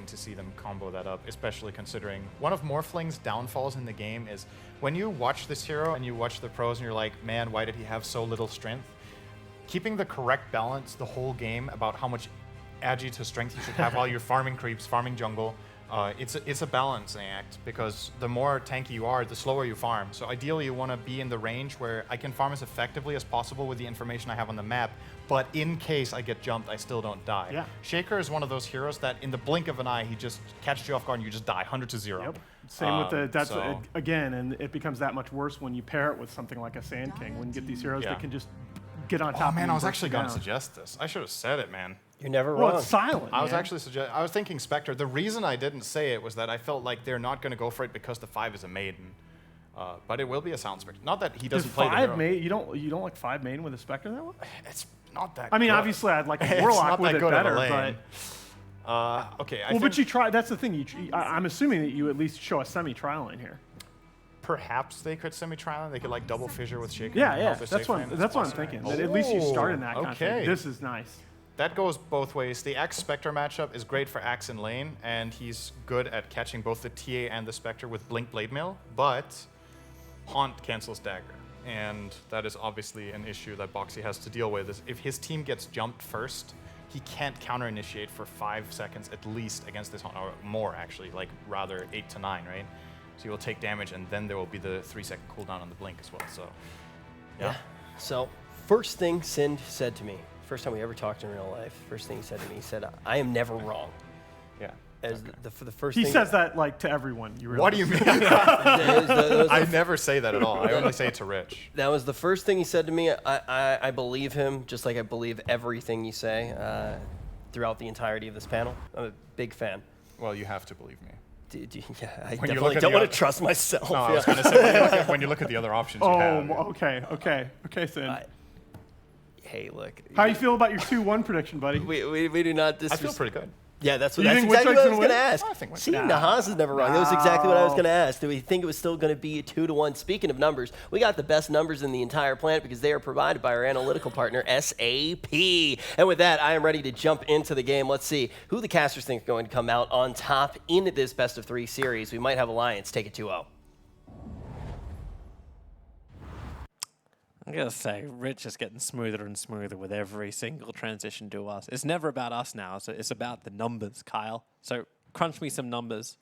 hoping to see them combo that up, especially considering one of Morphling's downfalls in the game is when you watch this hero and you watch the pros and you're like, man, why did he have so little strength? Keeping the correct balance the whole game about how much agi to strength you should have while you're farming creeps, farming jungle, it's a balancing act, because the more tanky you are, the slower you farm. So ideally you want to be in the range where I can farm as effectively as possible with the information I have on the map, but in case I get jumped, I still don't die. Yeah. Shaker is one of those heroes that in the blink of an eye, he just catches you off guard and you just die 100-0. Yep. Same with the, again, and it becomes that much worse when you pair it with something like a Sand King, when you get these heroes that can just get on top of you. Oh man, I was actually going to suggest this. I should have said it, man. You're never wrong. Well, it's silent. I was actually I was thinking Spectre. The reason I didn't say it was that I felt like they're not going to go for it because the 5 is a maiden. But it will be a Sound Spectre. Not that he doesn't play the hero. You don't like 5 main with a Spectre that way? It's not that I mean, good. obviously I'd like a Warlock with it better, but... okay. Well, but you try. That's the thing. I'm assuming that you at least show a semi-tri lane here. Perhaps they could semi-tri lane. They could like double fissure with Shaker. Yeah. That's what I'm thinking. That at least you start in that kind of thing. This is nice. That goes both ways. The Axe Spectre matchup is great for Axe in lane, and he's good at catching both the TA and the Spectre with Blink Blade Mail, but Haunt cancels Dagger. And that is obviously an issue that Boxy has to deal with. If his team gets jumped first, he can't counter-initiate for 5 seconds at least against this Haunt, or more actually, like rather 8 to 9, right? So he will take damage, and then there will be the 3-second cooldown on the Blink as well, so yeah. So first thing Sind said to me, first time we ever talked in real life, first thing he said to me, he said, I am never wrong. Yeah. As for the first he thing. says that like to everyone. You realize. What do you mean? I never say that at all. I only say it to Rich. That was the first thing he said to me. I believe him, just like I believe everything you say throughout the entirety of this panel. I'm a big fan. Well, you have to believe me. Yeah, I definitely don't want to trust myself. No, I was going to say, when you look at the other options you have. Okay, Sin. Hey, look. How you feel about your 2-1 prediction, buddy? We do not I feel pretty good. Yeah, that's exactly what I was going to ask. I think See, Nahas is never wrong. That was exactly what I was going to ask. Do we think it was still going to be a 2-1? Speaking of numbers, we got the best numbers in the entire planet because they are provided by our analytical partner, SAP. And with that, I am ready to jump into the game. Let's see who the casters think is going to come out on top in this best-of-3 series. We might have Alliance take it 2-0. I'm going to say, Rich is getting smoother and smoother with every single transition to us. It's never about us now. It's about the numbers, Kyle. So crunch me some numbers.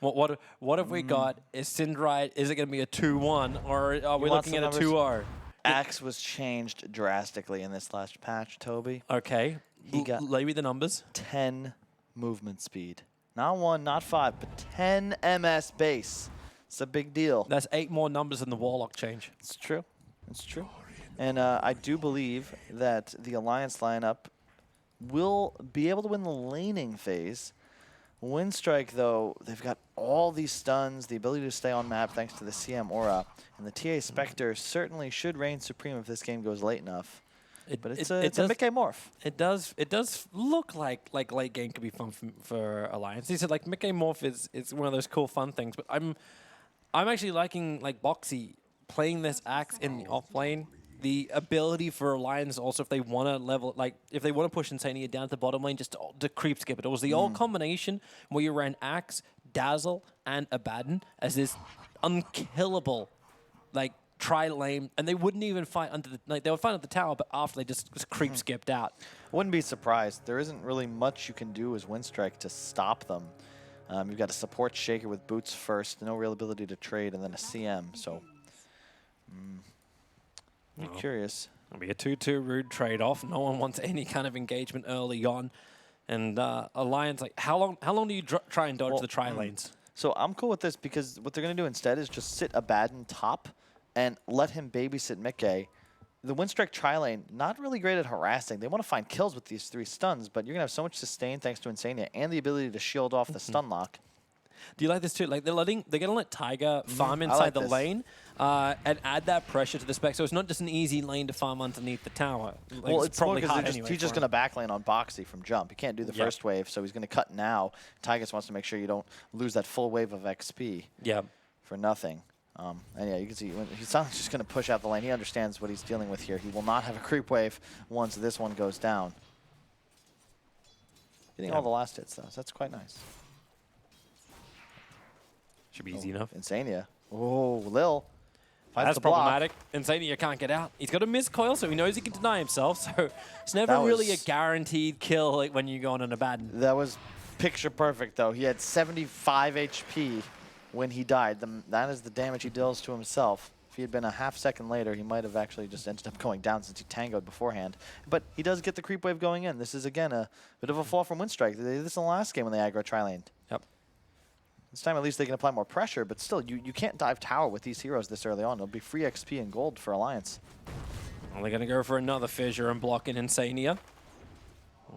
What have we got? Is Sind right? Is it going to be a 2-1, or are we looking at a 2-0? Axe was changed drastically in this last patch, Toby. Okay. He got lay me the numbers. 10 movement speed. Not 1, not 5, but 10 MS base. It's a big deal. That's 8 more numbers than the Warlock change. It's true. It's true. And I do believe that the Alliance lineup will be able to win the laning phase. Winstrike, though, they've got all these stuns, the ability to stay on map thanks to the CM aura, and the TA Spectre certainly should reign supreme if this game goes late enough. But it's a Mickey morph. It does look like late game could be fun for Alliance. He said like Mickey morph is one of those cool fun things, but I'm actually liking like Boxy playing this Axe in the off lane. The ability for Alliance also, if they want to level, like if they want to push Insania down to the bottom lane, just to creep skip it. It was the old combination where you ran Axe, Dazzle, and Abaddon as this unkillable, like tri-lane, and they wouldn't even fight under the, like they would fight at the tower, but after they just creep skipped out. Wouldn't be surprised. There isn't really much you can do as Winstrike to stop them. You've got a support Shaker with boots first, no real ability to trade, and then a CM. So. I'm curious. It'll be a 2-2 rude trade-off. No one wants any kind of engagement early on. And Alliance, like, how long do you try and dodge the tri-lanes? So I'm cool with this because what they're going to do instead is just sit Abaddon top and let him babysit Mickey. The Winstrike tri-lane, not really great at harassing. They want to find kills with these 3 stuns, but you're going to have so much sustain thanks to Insania and the ability to shield off the stun lock. Do you like this too? Like they're going to let Tiger farm inside the lane and add that pressure to the spec. So it's not just an easy lane to farm underneath the tower. Like, well, it's probably because anyway he's just going to backlane on Boxy from jump. He can't do the first wave, so he's going to cut now. Tigers wants to make sure you don't lose that full wave of XP for nothing. And yeah, you can see when he's not just going to push out the lane. He understands what he's dealing with here. He will not have a creep wave once this one goes down. Getting all the last hits, though, so that's quite nice. Should be easy enough. Insania. Oh, Lil. That's problematic. Insania can't get out. He's got a miscoil, so he knows he can deny himself. So it's never really a guaranteed kill like when you go on an Abaddon. That was picture perfect, though. He had 75 HP when he died. That is the damage he deals to himself. If he had been a half second later, he might have actually just ended up going down since he tangoed beforehand. But he does get the creep wave going in. This is, again, a bit of a fall from Winstrike. They did this in the last game when they aggro tri-laned. Yep. This time, at least, they can apply more pressure, but still, you can't dive tower with these heroes this early on. It'll be free XP and gold for Alliance. Well, they're going to go for another fissure and block in Insania.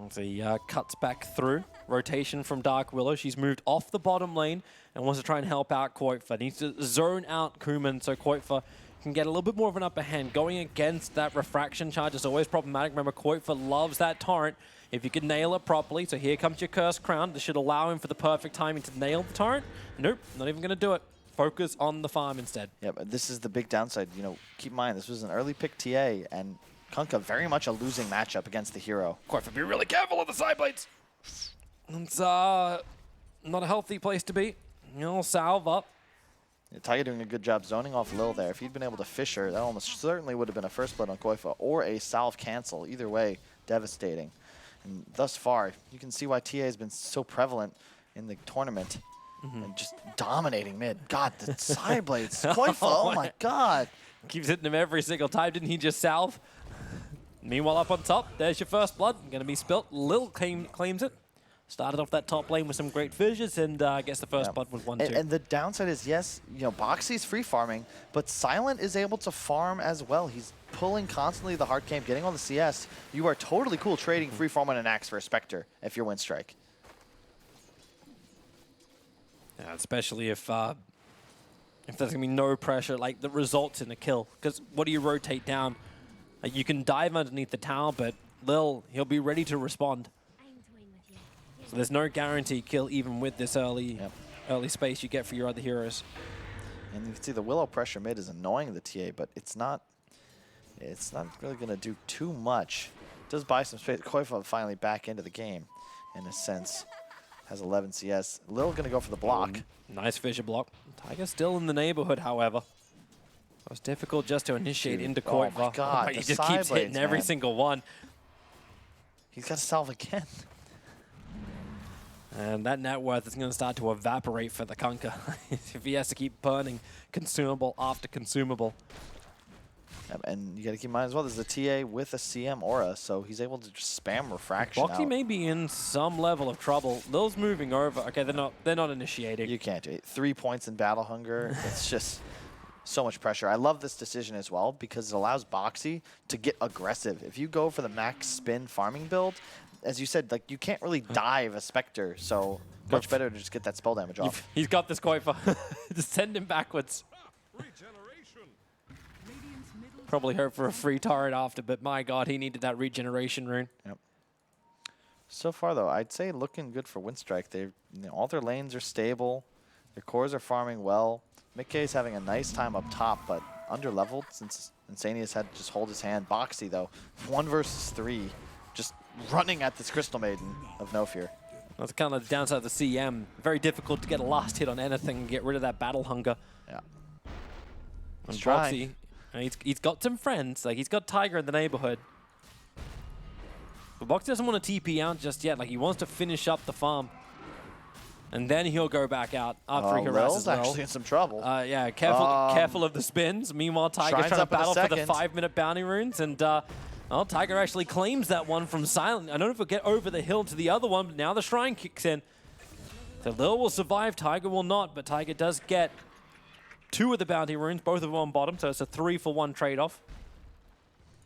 As he cuts back through. Rotation from Dark Willow. She's moved off the bottom lane and wants to try and help out Koitfa. Needs to zone out Kuman so Koitfa can get a little bit more of an upper hand. Going against that refraction charge is always problematic. Remember, Koitfa loves that torrent. If you can nail it properly, so here comes your Cursed Crown. This should allow him for the perfect timing to nail the torrent. Nope, not even going to do it. Focus on the farm instead. Yeah, but this is the big downside. You know, keep in mind, this was an early pick TA, and Kunkka very much a losing matchup against the hero. Koitfa, be really careful of the side blades. It's not a healthy place to be. You know, salve up. Yeah, Tiger doing a good job zoning off Lil there. If he'd been able to Fissure, that almost certainly would have been a first blood on Koitfa or a salve cancel. Either way, devastating. And thus far, you can see why TA has been so prevalent in the tournament and just dominating mid. God, the side blades. Koitfa, oh my God. Keeps hitting him every single time. Didn't he just salve? Meanwhile, up on top, there's your first blood. Going to be spilt. Lil claims it. Started off that top lane with some great fissures and gets the first blood with 1-2. And the downside is, yes, you know, Boxy's free farming, but Silent is able to farm as well. He's pulling constantly the hard camp, getting on the CS. You are totally cool trading free farm on an Axe for a Spectre if you're Winstrike. Yeah, especially if there's going to be no pressure, like the results in a kill. Because what do you rotate down? You can dive underneath the tower, but Lil, he'll be ready to respond. So there's no guarantee kill even with this early space you get for your other heroes. And you can see the Willow pressure mid is annoying the TA, but it's not really going to do too much. It does buy some space. Koitfa finally back into the game in a sense. Has 11 CS. Lil going to go for the block. Nice fissure block. Tiger still in the neighborhood, however. It was difficult just to initiate into Koitfa. Oh my God, he just keeps hitting every single one. He's got to salve again. And that net worth is going to start to evaporate for the Kunkka if he has to keep burning consumable after consumable. And you got to keep in mind as well, there's a TA with a CM aura, so he's able to just spam refraction. Boxy may be in some level of trouble. Lil's moving over. Okay, they're not initiating. You can't do it. 3 points in battle hunger. It's just so much pressure. I love this decision as well because it allows Boxy to get aggressive. If you go for the max spin farming build, as you said, like you can't really dive a Spectre, so much better to just get that spell damage off. He's got this Koitfa. Just send him backwards. Probably hurt for a free turret after, but my God, he needed that regeneration rune. Yep. So far, though, I'd say looking good for Winstrike. They, all their lanes are stable. Their cores are farming well. Mickey's having a nice time up top, but under-leveled since Insania's had to just hold his hand. Boxy, though, 1 versus 3, just running at this Crystal Maiden of no fear. That's kind of the downside of the CM. Very difficult to get a last hit on anything and get rid of that battle hunger. Yeah. And Boxy, he's got some friends. Like, he's got Tiger in the neighborhood. But Boxy doesn't want to TP out just yet. Like, he wants to finish up the farm. And then he'll go back out after he harasses Lil. Actually in some trouble. Yeah, careful of the spins. Meanwhile, Tiger's trying to battle for the 5-minute bounty runes. And well, Tiger actually claims that one from Silent. I don't know if he'll get over the hill to the other one, but now the Shrine kicks in. So Lil will survive, Tiger will not, but Tiger does get 2 of the bounty runes, both of them on bottom, so it's a 3-for-1 trade-off.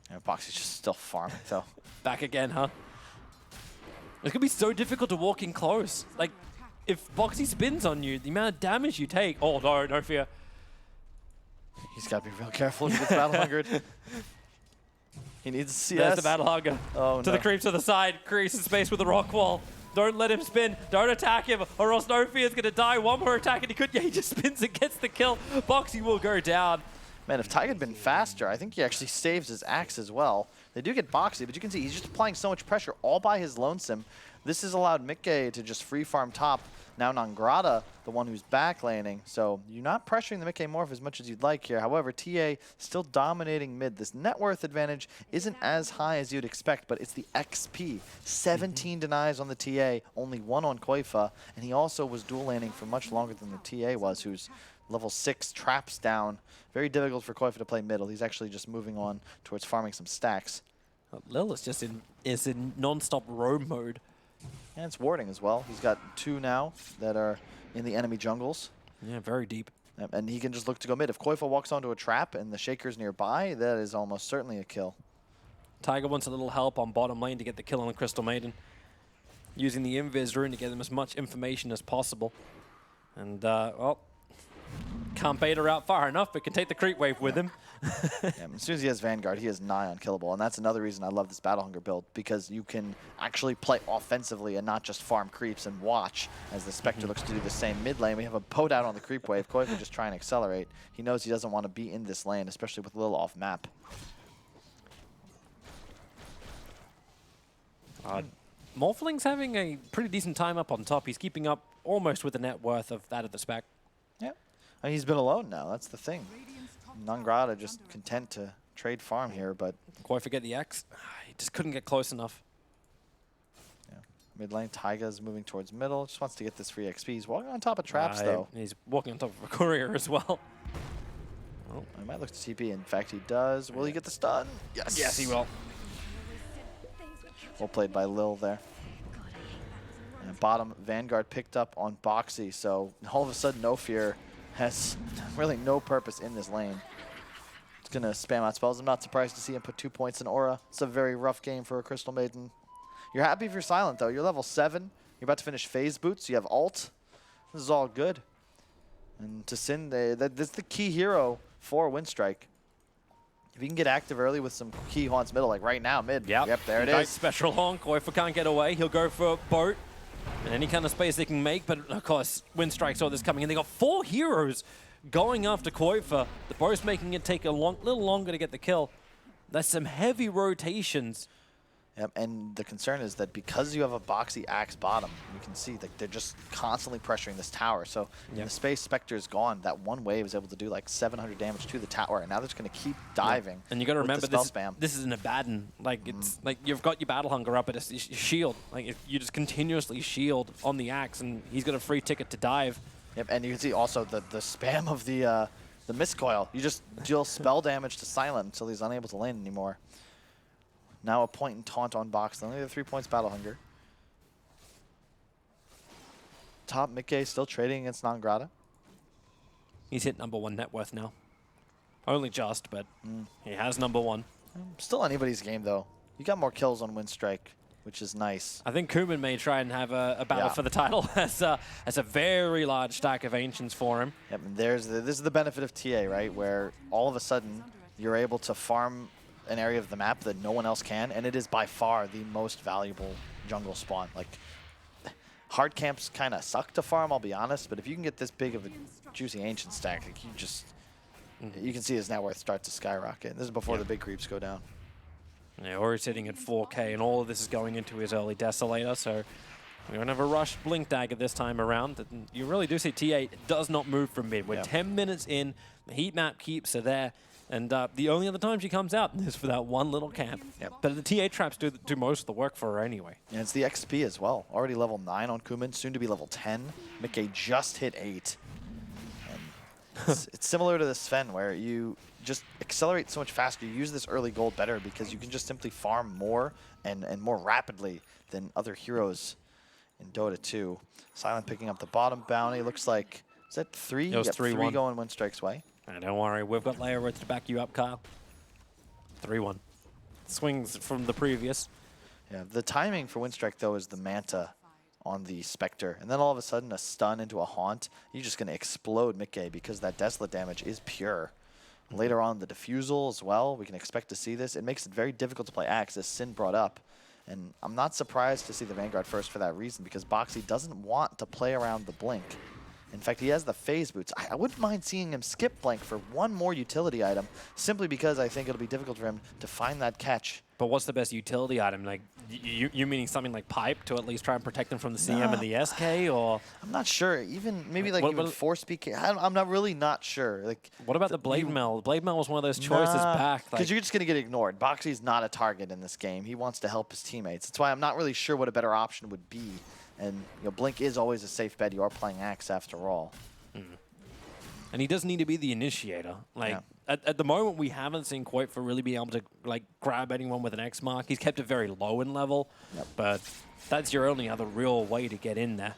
Yeah, Boxy's just still farming, though. Back again, huh? It's going to be so difficult to walk in close. Like, if Boxy spins on you, the amount of damage you take... Oh, no fear. He's got to be real careful if he gets battle hungered. He needs CS. There's the battle hunger. Oh, to the creeps to the side. Creates some space with the rock wall. Don't let him spin. Don't attack him, or else No Fear's going to die. One more attack, and he could. Yeah, he just spins and gets the kill. Boxy will go down. Man, if Tiger had been faster, I think he actually saves his axe as well. They do get Boxy, but you can see he's just applying so much pressure all by his lonesome. This has allowed Mickey to just free farm top. Now Nangrata, the one who's back laning. So you're not pressuring the Mickey Morph as much as you'd like here. However, TA still dominating mid. This net worth advantage isn't as high as you'd expect, but it's the XP. 17 denies on the TA, only 1 on Koifa, and he also was dual laning for much longer than the TA was, who's level 6 traps down. Very difficult for Koifa to play middle. He's actually just moving on towards farming some stacks. Lil is just in non-stop roam mode. And it's warding as well. He's got 2 now that are in the enemy jungles. Yeah, very deep. And he can just look to go mid. If Koifa walks onto a trap and the Shaker's nearby, that is almost certainly a kill. Tiger wants a little help on bottom lane to get the kill on the Crystal Maiden. Using the Invis rune to get them as much information as possible. And, well, can't bait her out far enough, but can take the creep wave with him. Yeah, as soon as he has Vanguard, he is nigh unkillable, and that's another reason I love this Battle Hunger build, because you can actually play offensively and not just farm creeps and watch as the Spectre looks to do the same mid lane. We have a boat out on the creep wave. Koifa just trying to accelerate. He knows he doesn't want to be in this lane, especially with Lil off map. Morphling's having a pretty decent time up on top. He's keeping up almost with the net worth of that of the Spec. Yeah, and he's been alone now. That's the thing. Nangrata just content to trade farm here, but Quite forget the X. He just couldn't get close enough. yeah. Mid lane, Taiga's moving towards middle. Just wants to get this free XP. He's walking on top of traps though. He's walking on top of a courier as well. Oh, he might look to TP. In fact, he does. Will he get the stun? Yes. Yes, he will. Well played by Lil there. And bottom, Vanguard picked up on Boxy, so all of a sudden No Fear has really no purpose in this lane. It's going to spam out spells. I'm not surprised to see him put 2 points in Aura. It's a very rough game for a Crystal Maiden. You're happy if you're silent, though. You're level 7. You're about to finish Phase Boots. You have ult. This is all good. And to Sin, that's the key hero for Winstrike. If you can get active early with some key haunts middle, like right now, mid. Yep, there it is. Special honk. Koifa can't get away. He'll go for a boat. And any kind of space they can make, but of course, Winstrike saw this coming in. They got 4 heroes going after Koifa. The boat's making it take a little longer to get the kill. There's some heavy rotations. Yep, and the concern is that because you have a Boxy Axe bottom, you can see that they're just constantly pressuring this tower. So in the space Spectre is gone, that one wave is able to do like 700 damage to the tower, and now they're just going to keep diving. And you got to remember this is an Abaddon. Like it's like you've got your Battle Hunger up at a shield. Like if you just continuously shield on the Axe, and he's got a free ticket to dive. Yep, and you can see also the spam of the Mist Coil. You just deal spell damage to Silent until he's unable to land anymore. Now a point and taunt on box. They only have 3 points Battle Hunger. Top Mickey still trading against Nangrata. He's hit #1 net worth now. Only just, but he has #1. Still anybody's game though. You got more kills on Winstrike, which is nice. I think Kuman may try and have a battle for the title as a very large stack of Ancients for him. Yep, and this is the benefit of TA, right? Where all of a sudden you're able to farm an area of the map that no one else can, and it is by far the most valuable jungle spawn. Like, hard camps kind of suck to farm, I'll be honest, but if you can get this big of a juicy ancient stack, like you can see his net worth start to skyrocket. This is before the big creeps go down. Yeah, or he's sitting at 4K, and all of this is going into his early Desolator, so we don't have a rushed Blink Dagger this time around. And you really do see T8 does not move from mid. We're 10 minutes in, the heat map keeps her there. And the only other time she comes out is for that one little camp. Yep. But the TA traps do most of the work for her anyway. And it's the XP as well. Already level 9 on Kuman, soon to be level 10. Mickey just hit 8. And it's similar to the Sven, where you just accelerate so much faster. You use this early gold better because you can just simply farm more and more rapidly than other heroes in Dota 2. Silent picking up the bottom bounty. Looks like, is that 3? It was 3-1. 3 going Winstrike's way. Don't worry, we've got layer roads to back you up, Kyle. 3-1. Swings from the previous. Yeah, the timing for Winstrike, though, is the Manta on the Spectre. And then all of a sudden, a stun into a Haunt. You're just going to explode Mickey because that Desolate damage is pure. Later on, the Diffusal as well. We can expect to see this. It makes it very difficult to play Axe, as Sin brought up. And I'm not surprised to see the Vanguard first for that reason, because Boxy doesn't want to play around the Blink. In fact, he has the Phase Boots. I wouldn't mind seeing him skip Blink for one more utility item, simply because I think it'll be difficult for him to find that catch. But what's the best utility item? Like, you meaning something like Pipe to at least try and protect them from the CM and the SK, or? I'm not sure. Even maybe like even Force PK. I'm not sure. Like, what about the Blade Mail? The Blade Mail was one of those choices back. Because you're just gonna get ignored. Boxy's not a target in this game. He wants to help his teammates. That's why I'm not really sure what a better option would be. And Blink is always a safe bet. You are playing Axe after all. And he does need to be the initiator. Like at the moment, we haven't seen Koifa really be able to like grab anyone with an X mark. He's kept it very low in level, but that's your only other real way to get in there.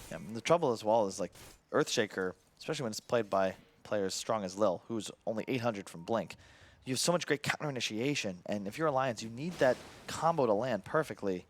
Yeah, the trouble as well is like Earthshaker, especially when it's played by players strong as Lil, who's only 800 from Blink. You have so much great counter initiation, and if you're Alliance, you need that combo to land perfectly.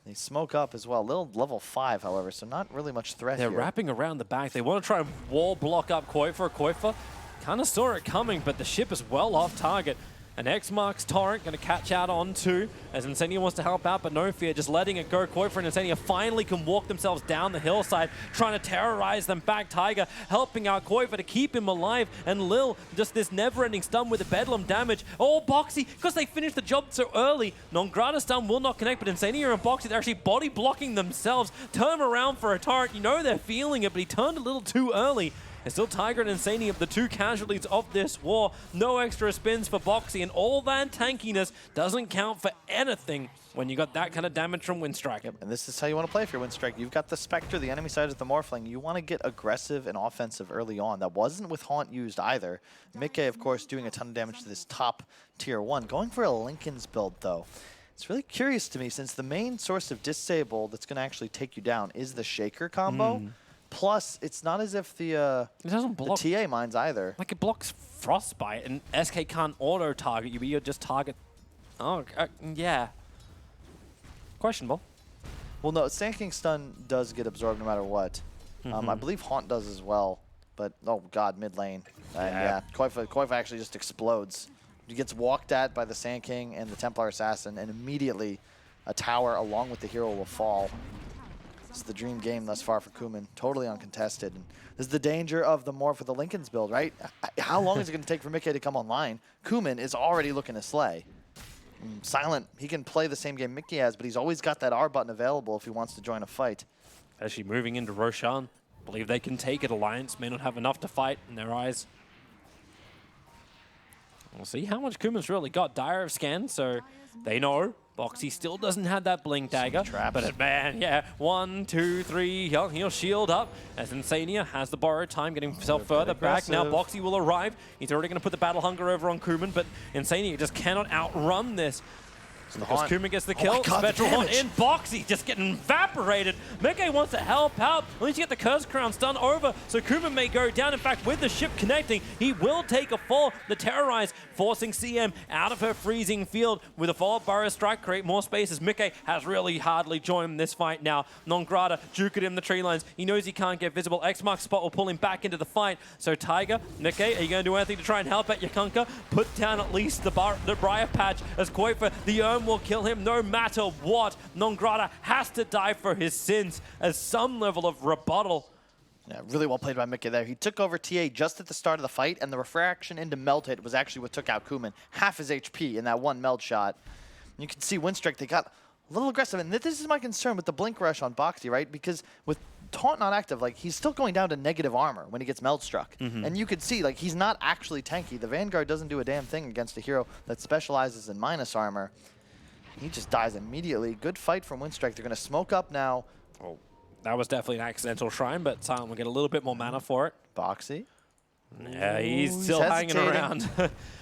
They smoke up as well. Lil level 5, however, so not really much threat here. They're wrapping around the back. They want to try and wall block up Koifa. Koifa kind of saw it coming, but the ship is well off target. An X-Marks Torrent going to catch out on two as Insania wants to help out, but no fear, just letting it go. Koifa and Insania finally can walk themselves down the hillside, trying to terrorize them back. Tiger helping out Koifa to keep him alive, and Lil, just this never-ending stun with the Bedlam damage. Oh, Boxy, because they finished the job so early. Non-Grata stun will not connect, but Insania and Boxy, they're actually body blocking themselves. Turn around for a torrent. You know they're feeling it, but he turned a little too early. It's still Tiger and Insania, the two casualties of this war. No extra spins for Boxy, and all that tankiness doesn't count for anything when you got that kind of damage from Winstrike. Yep, and this is how you want to play if you're Winstrike. You've got the Spectre, the enemy side of the Morphling. You want to get aggressive and offensive early on. That wasn't with Haunt used either. Mickey, of course, doing a ton of damage to this top tier 1. Going for a Linken's build, though. It's really curious to me, since the main source of disable that's going to actually take you down is the Shaker combo. Plus, it's not as if the TA mines either. Like, it blocks Frostbite, and SK can't auto-target you, but you just target... Oh, yeah. Questionable. Well, no, Sand King stun does get absorbed no matter what. I believe Haunt does as well, but, oh god, mid lane. Yeah, Koifa actually just explodes. He gets walked at by the Sand King and the Templar Assassin, and immediately a tower along with the hero will fall. It's the dream game thus far for Kuman, totally uncontested. And this is the danger of the Morph with the Linken's build, right? How long is it going to take for Mickey to come online? Kuman is already looking to slay. Silent, he can play the same game Mickey has, but he's always got that R button available if he wants to join a fight. Actually moving into Roshan. Believe they can take it. Alliance may not have enough to fight in their eyes. We'll see how much Kuman's really got. Dire of scan, so they know. Boxy still doesn't have that blink dagger, but man, yeah, 1, 2, 3, he'll shield up as Insania has the borrowed time, getting himself further back. Now Boxy will arrive. He's already going to put the battle hunger over on Kuman, but Insania just cannot outrun this. Because Kuman gets the kill, Spectral Haunt in, Boxy just getting evaporated. Mickey wants to help out. At least you get the Curse Crown stun over, so Kuman may go down. In fact, with the ship connecting, he will take a fall. The Terrorize forcing CM out of her freezing field with a follow-up Burrow Strike, create more space as Mickey has really hardly joined this fight now. Non-Grata juke it in the tree lines. He knows he can't get visible. X-Mark spot will pull him back into the fight. So Tiger, Mickey, are you going to do anything to try and help out Yakunka? Put down at least the Briar Patch as Koifa, the Urn will kill him no matter what. Non-Grata has to die for his sins as some level of rebuttal. Yeah, really well played by Mickey there. He took over TA just at the start of the fight, and the refraction into melt hit was actually what took out Kuman. Half his HP in that one meld shot. And you can see Winstrike, they got a little aggressive, and this is my concern with the blink rush on Boxy, right? Because with Taunt not active, like, he's still going down to negative armor when he gets meld struck. And you could see, like, he's not actually tanky. The Vanguard doesn't do a damn thing against a hero that specializes in minus armor. He just dies immediately. Good fight from Winstrike. They're going to smoke up now. Oh, that was definitely an accidental shrine, but Silent will get a little bit more mana for it. Boxy. Yeah, he's still hanging around.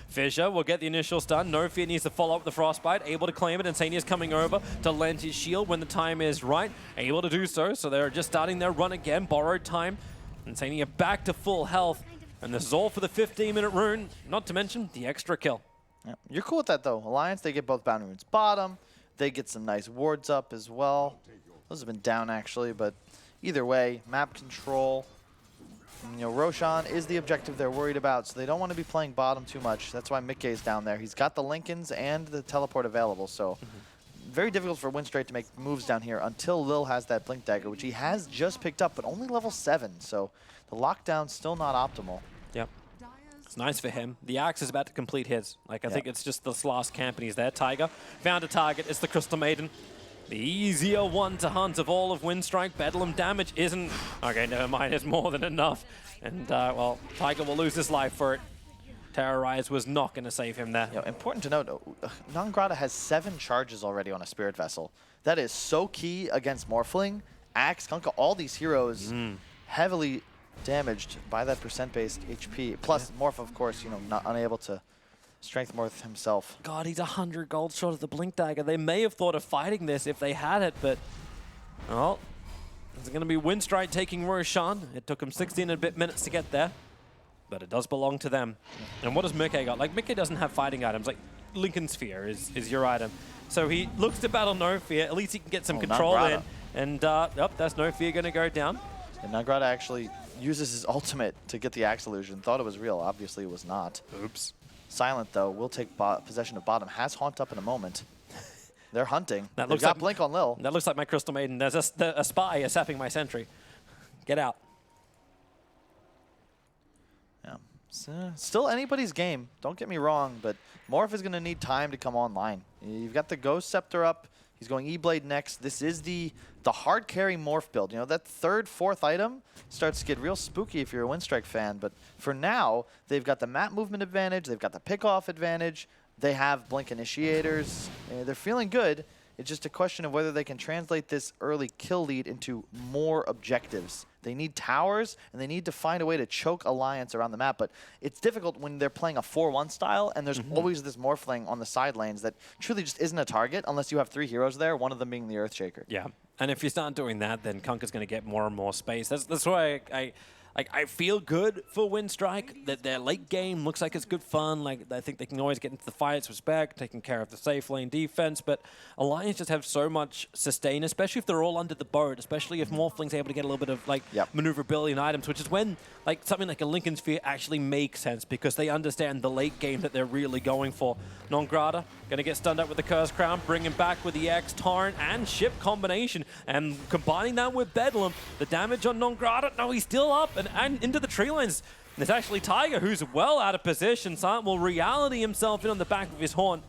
Fisher will get the initial stun. No fear needs to follow up the Frostbite. Able to claim it. Insania's coming over to lend his shield when the time is right. Able to do so. So they're just starting their run again. Borrowed time. Insania back to full health. And this is all for the 15-minute rune. Not to mention the extra kill. Yeah. You're cool with that, though. Alliance, they get both bounty runes bottom. They get some nice wards up as well. Those have been down, actually, but either way, map control. And, Roshan is the objective they're worried about, so they don't want to be playing bottom too much. That's why Mickey's down there. He's got the Linken's and the teleport available, so very difficult for Winstrike to make moves down here until Lil has that blink dagger, which he has just picked up, but only level 7, so the lockdown's still not optimal. Yep. It's nice for him. The Axe is about to complete his. Like, I think it's just this last camp, and he's there. Tiger found a target. It's the Crystal Maiden. The easier one to hunt of all of Winstrike. Bedlam damage isn't... Okay, never mind. It's more than enough. And, well, Tiger will lose his life for it. Terrorize was not going to save him there. Important to note, Nangrata has 7 charges already on a Spirit Vessel. That is so key against Morphling, Axe, Kunkka, all these heroes heavily damaged by that percent-based HP. Plus, Morph, of course, not unable to strength Morph himself. God, he's 100 gold short of the Blink Dagger. They may have thought of fighting this if they had it, but... Well, it's going to be Winstrike taking Roshan. It took him 16 and a bit minutes to get there. But it does belong to them. And what does Mickey got? Like, Mickey doesn't have fighting items. Like, Lincoln Sphere is your item. So he looks to battle No Fear. At least he can get some control in. And, that's No Fear going to go down. And Nangrata actually uses his ultimate to get the Axe illusion. Thought it was real. Obviously, it was not. Oops. Silent, though, will take possession of bottom. Has Haunt up in a moment. They're hunting. That They've looks got like, Blink on Lil. That looks like my Crystal Maiden. There's a spy sapping my sentry. Get out. Still anybody's game. Don't get me wrong, but Morph is going to need time to come online. You've got the Ghost Scepter up. He's going E-Blade next. This is the hard carry Morph build. That third, fourth item starts to get real spooky if you're a Winstrike fan. But for now, they've got the map movement advantage. They've got the pick-off advantage. They have Blink Initiators. They're feeling good. It's just a question of whether they can translate this early kill lead into more objectives. They need towers, and they need to find a way to choke Alliance around the map. But it's difficult when they're playing a 4-1 style, and there's always this Morphling on the side lanes that truly just isn't a target unless you have 3 heroes there, one of them being the Earthshaker. Yeah, and if you start doing that, then Kunkka's going to get more and more space. That's why I feel good for Winstrike, that their late game looks like it's good fun. Like, I think they can always get into the fights with spec, taking care of the safe lane defense, but Alliance just have so much sustain, especially if they're all under the boat, especially if Morphling's able to get a little bit of, maneuverability and items, which is when, something like a Lincoln Sphere actually makes sense, because they understand the late game that they're really going for. Nangrata going to get stunned up with the Curse Crown, bring him back with the X, Torrent, and Ship combination, and combining that with Bedlam, the damage on Nangrata, no, he's still up, and into the tree lines. There's actually Tiger, who's well out of position. Silent will reality himself in on the back of his Haunt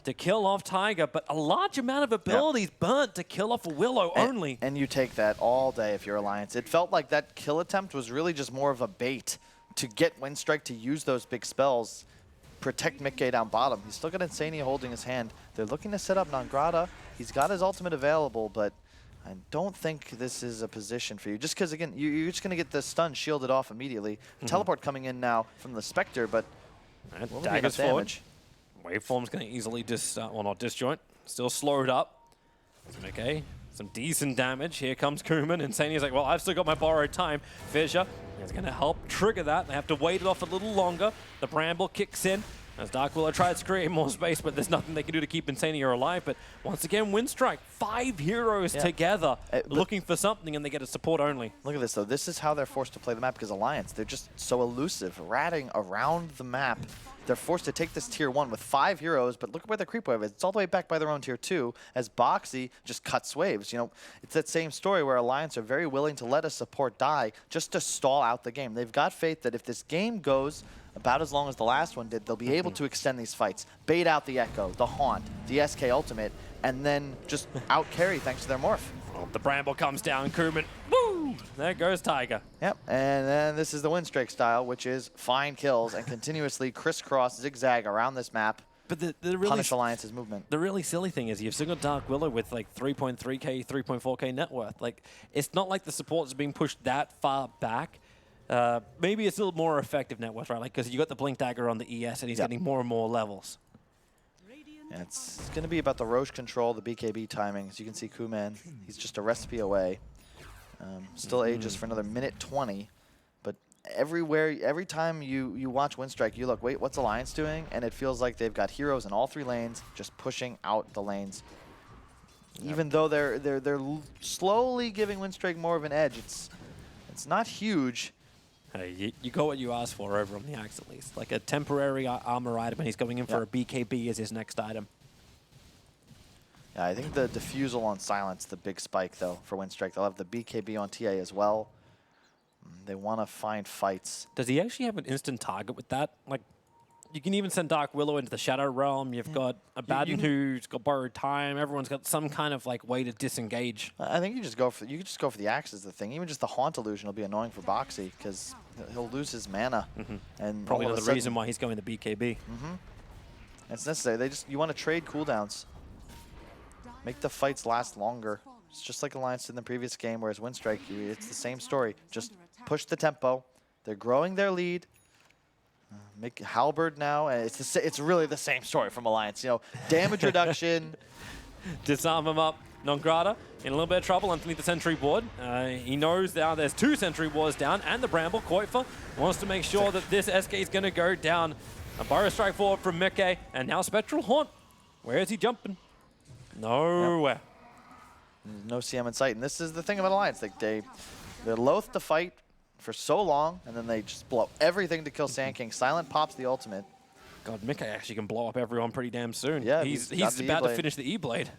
to kill off Tiger, but a large amount of abilities burnt to kill off a Willow only. And you take that all day if you're Alliance. It felt like that kill attempt was really just more of a bait to get Winstrike to use those big spells, protect Mickey down bottom. He's still got Insania holding his hand. They're looking to set up Nangrata. He's got his ultimate available, but I don't think this is a position for you. Just because, again, you're just going to get the stun shielded off immediately. Teleport coming in now from the Spectre, but Dagger's forward. Waveform's going to easily not disjoint. Still slowed up. Okay, some decent damage. Here comes Kuman. Insania's like, well, I've still got my borrowed time. Fissure is going to help trigger that. They have to wait it off a little longer. The Bramble kicks in as Dark Willow tries to create more space, but there's nothing they can do to keep Insania alive. But once again, Winstrike, 5 heroes together looking for something, and they get a support only. Look at this, though. This is how they're forced to play the map, because Alliance, they're just so elusive, ratting around the map. They're forced to take this tier 1 with 5 heroes, but look at where the creep wave is. It's all the way back by their own tier 2 as Boxy just cuts waves. It's that same story where Alliance are very willing to let a support die just to stall out the game. They've got faith that if this game goes about as long as the last one did, they'll be able to extend these fights, bait out the Echo, the Haunt, the SK Ultimate, and then just out-carry thanks to their Morph. Oh, the Bramble comes down, Kuman. Woo! There goes Tiger. Yep, and then this is the Winstrike style, which is find kills and continuously crisscross, zigzag around this map. But the really punish Alliance's movement. The really silly thing is you've still got Dark Willow with 3.3k, 3.4k net worth. It's not like the supports are being pushed that far back. Maybe it's a little more effective net worth, right? Because you got the Blink Dagger on the ES and he's getting more and more levels. Yeah, it's going to be about the Roche control, the BKB timing. As you can see, Kuman, he's just a recipe away. Still ages for another minute 20. But every time you watch Winstrike, you look, wait, what's Alliance doing? And it feels like they've got heroes in all 3 lanes, just pushing out the lanes. Even though they're slowly giving Winstrike more of an edge, it's not huge. Hey, you got what you asked for over on the Axe at least. Like a temporary armor item, and he's going in for a BKB as his next item. Yeah, I think the Diffusal on Silence, the big spike, though, for Winstrike. They'll have the BKB on TA as well. They want to find fights. Does he actually have an instant target with that? Like, you can even send Dark Willow into the Shadow Realm. You've got Abaddon who's got borrowed time. Everyone's got some kind of like way to disengage. I think you could just go for the axe is the thing. Even just the Haunt illusion will be annoying for Boxy because he'll lose his mana. And Probably all of a another sudden, reason why he's going to BKB. it's necessary. You want to trade cooldowns. Make the fights last longer. It's just like Alliance did in the previous game, whereas Winstrike, it's the same story. Just push the tempo. They're growing their lead. Make Halberd now. It's really the same story from Alliance. You know, damage reduction. Disarm him up. Nongrata in a little bit of trouble underneath the sentry board. He knows now there's 2 sentry boards down and the Bramble. Koifa wants to make sure that this SK is going to go down. A Burrow Strike forward from Mickey, and now Spectral Haunt. Where is he jumping? Nowhere. There's no CM in sight. And this is the thing about Alliance. Like they're loath to fight for so long, and then they just blow everything to kill Sand King. Silent pops the ultimate. God, Mickey actually can blow up everyone pretty damn soon. Yeah, he's got the about to E-Blade. finish the E-Blade.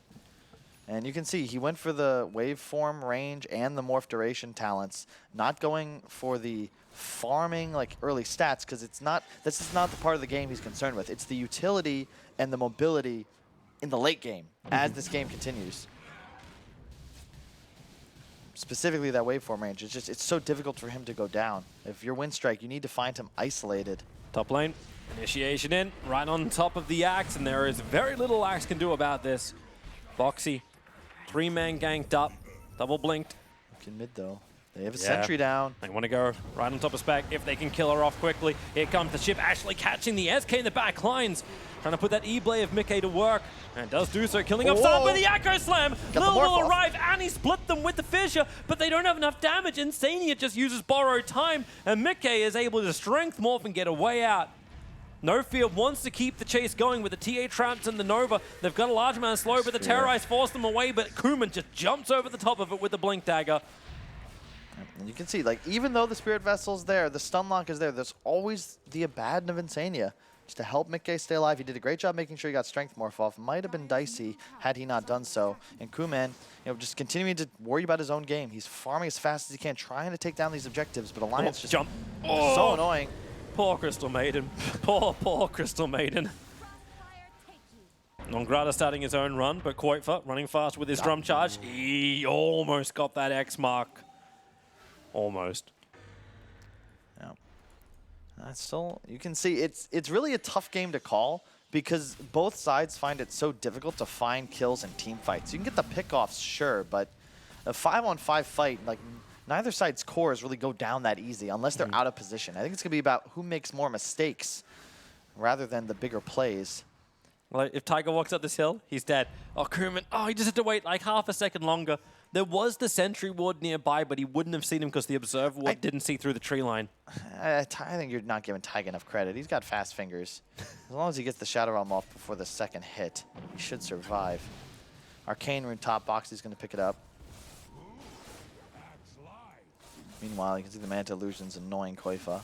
And you can see he went for the waveform range and the morph duration talents, not going for the farming like early stats, because this is not the part of the game he's concerned with. It's the utility and the mobility in the late game as this game continues. Specifically that waveform range. It's so difficult for him to go down. If you're Winstrike, you need to find him isolated. Top lane, initiation in, right on top of the Axe, and there is very little Axe can do about this. Boxy, 3-man ganked up, double blinked. In mid though. They have a sentry down. They want to go right on top of Spec if they can kill her off quickly. Here comes the ship actually catching the SK in the back lines. Trying to put that E-Blade of Mickey to work. And does do so, killing off some with the Echo Slam. Lil will arrive and he split them with the Fissure, but they don't have enough damage. Insania just uses borrowed time, and Mickey is able to strength morph and get a way out. No Fear wants to keep the chase going with the TA traps and the Nova. They've got a large amount of slow, but the Terrorize force them away, but Kuman just jumps over the top of it with the Blink Dagger. And you can see, like, even though the Spirit Vessel's there, the stun lock is there, there's always the Abaddon of Insania. Just to help Mickey stay alive. He did a great job making sure he got strength morph off. Might have been dicey had he not done so. And Kuman, just continuing to worry about his own game. He's farming as fast as he can, trying to take down these objectives, but Alliance just jump. So annoying. Poor Crystal Maiden. poor Crystal Maiden. Nongrata starting his own run, but Koifa running fast with his drum charge. He almost got that X mark. Almost. Yeah. Still, you can see it's really a tough game to call because both sides find it so difficult to find kills in team fights. You can get the pickoffs, sure, but a 5-on-5 fight, like neither side's cores really go down that easy unless they're out of position. I think it's gonna be about who makes more mistakes rather than the bigger plays. Like if Tiger walks up this hill, he's dead. Oh, Kuman, he just had to wait like half a second longer. There was the sentry ward nearby, but he wouldn't have seen him because the observer ward didn't see through the tree line. I think you're not giving Tiger enough credit. He's got fast fingers. As long as he gets the Shadow Realm off before the second hit, he should survive. Arcane Rune top box, he's going to pick it up. Meanwhile, you can see the Manta Illusion's annoying Koifa.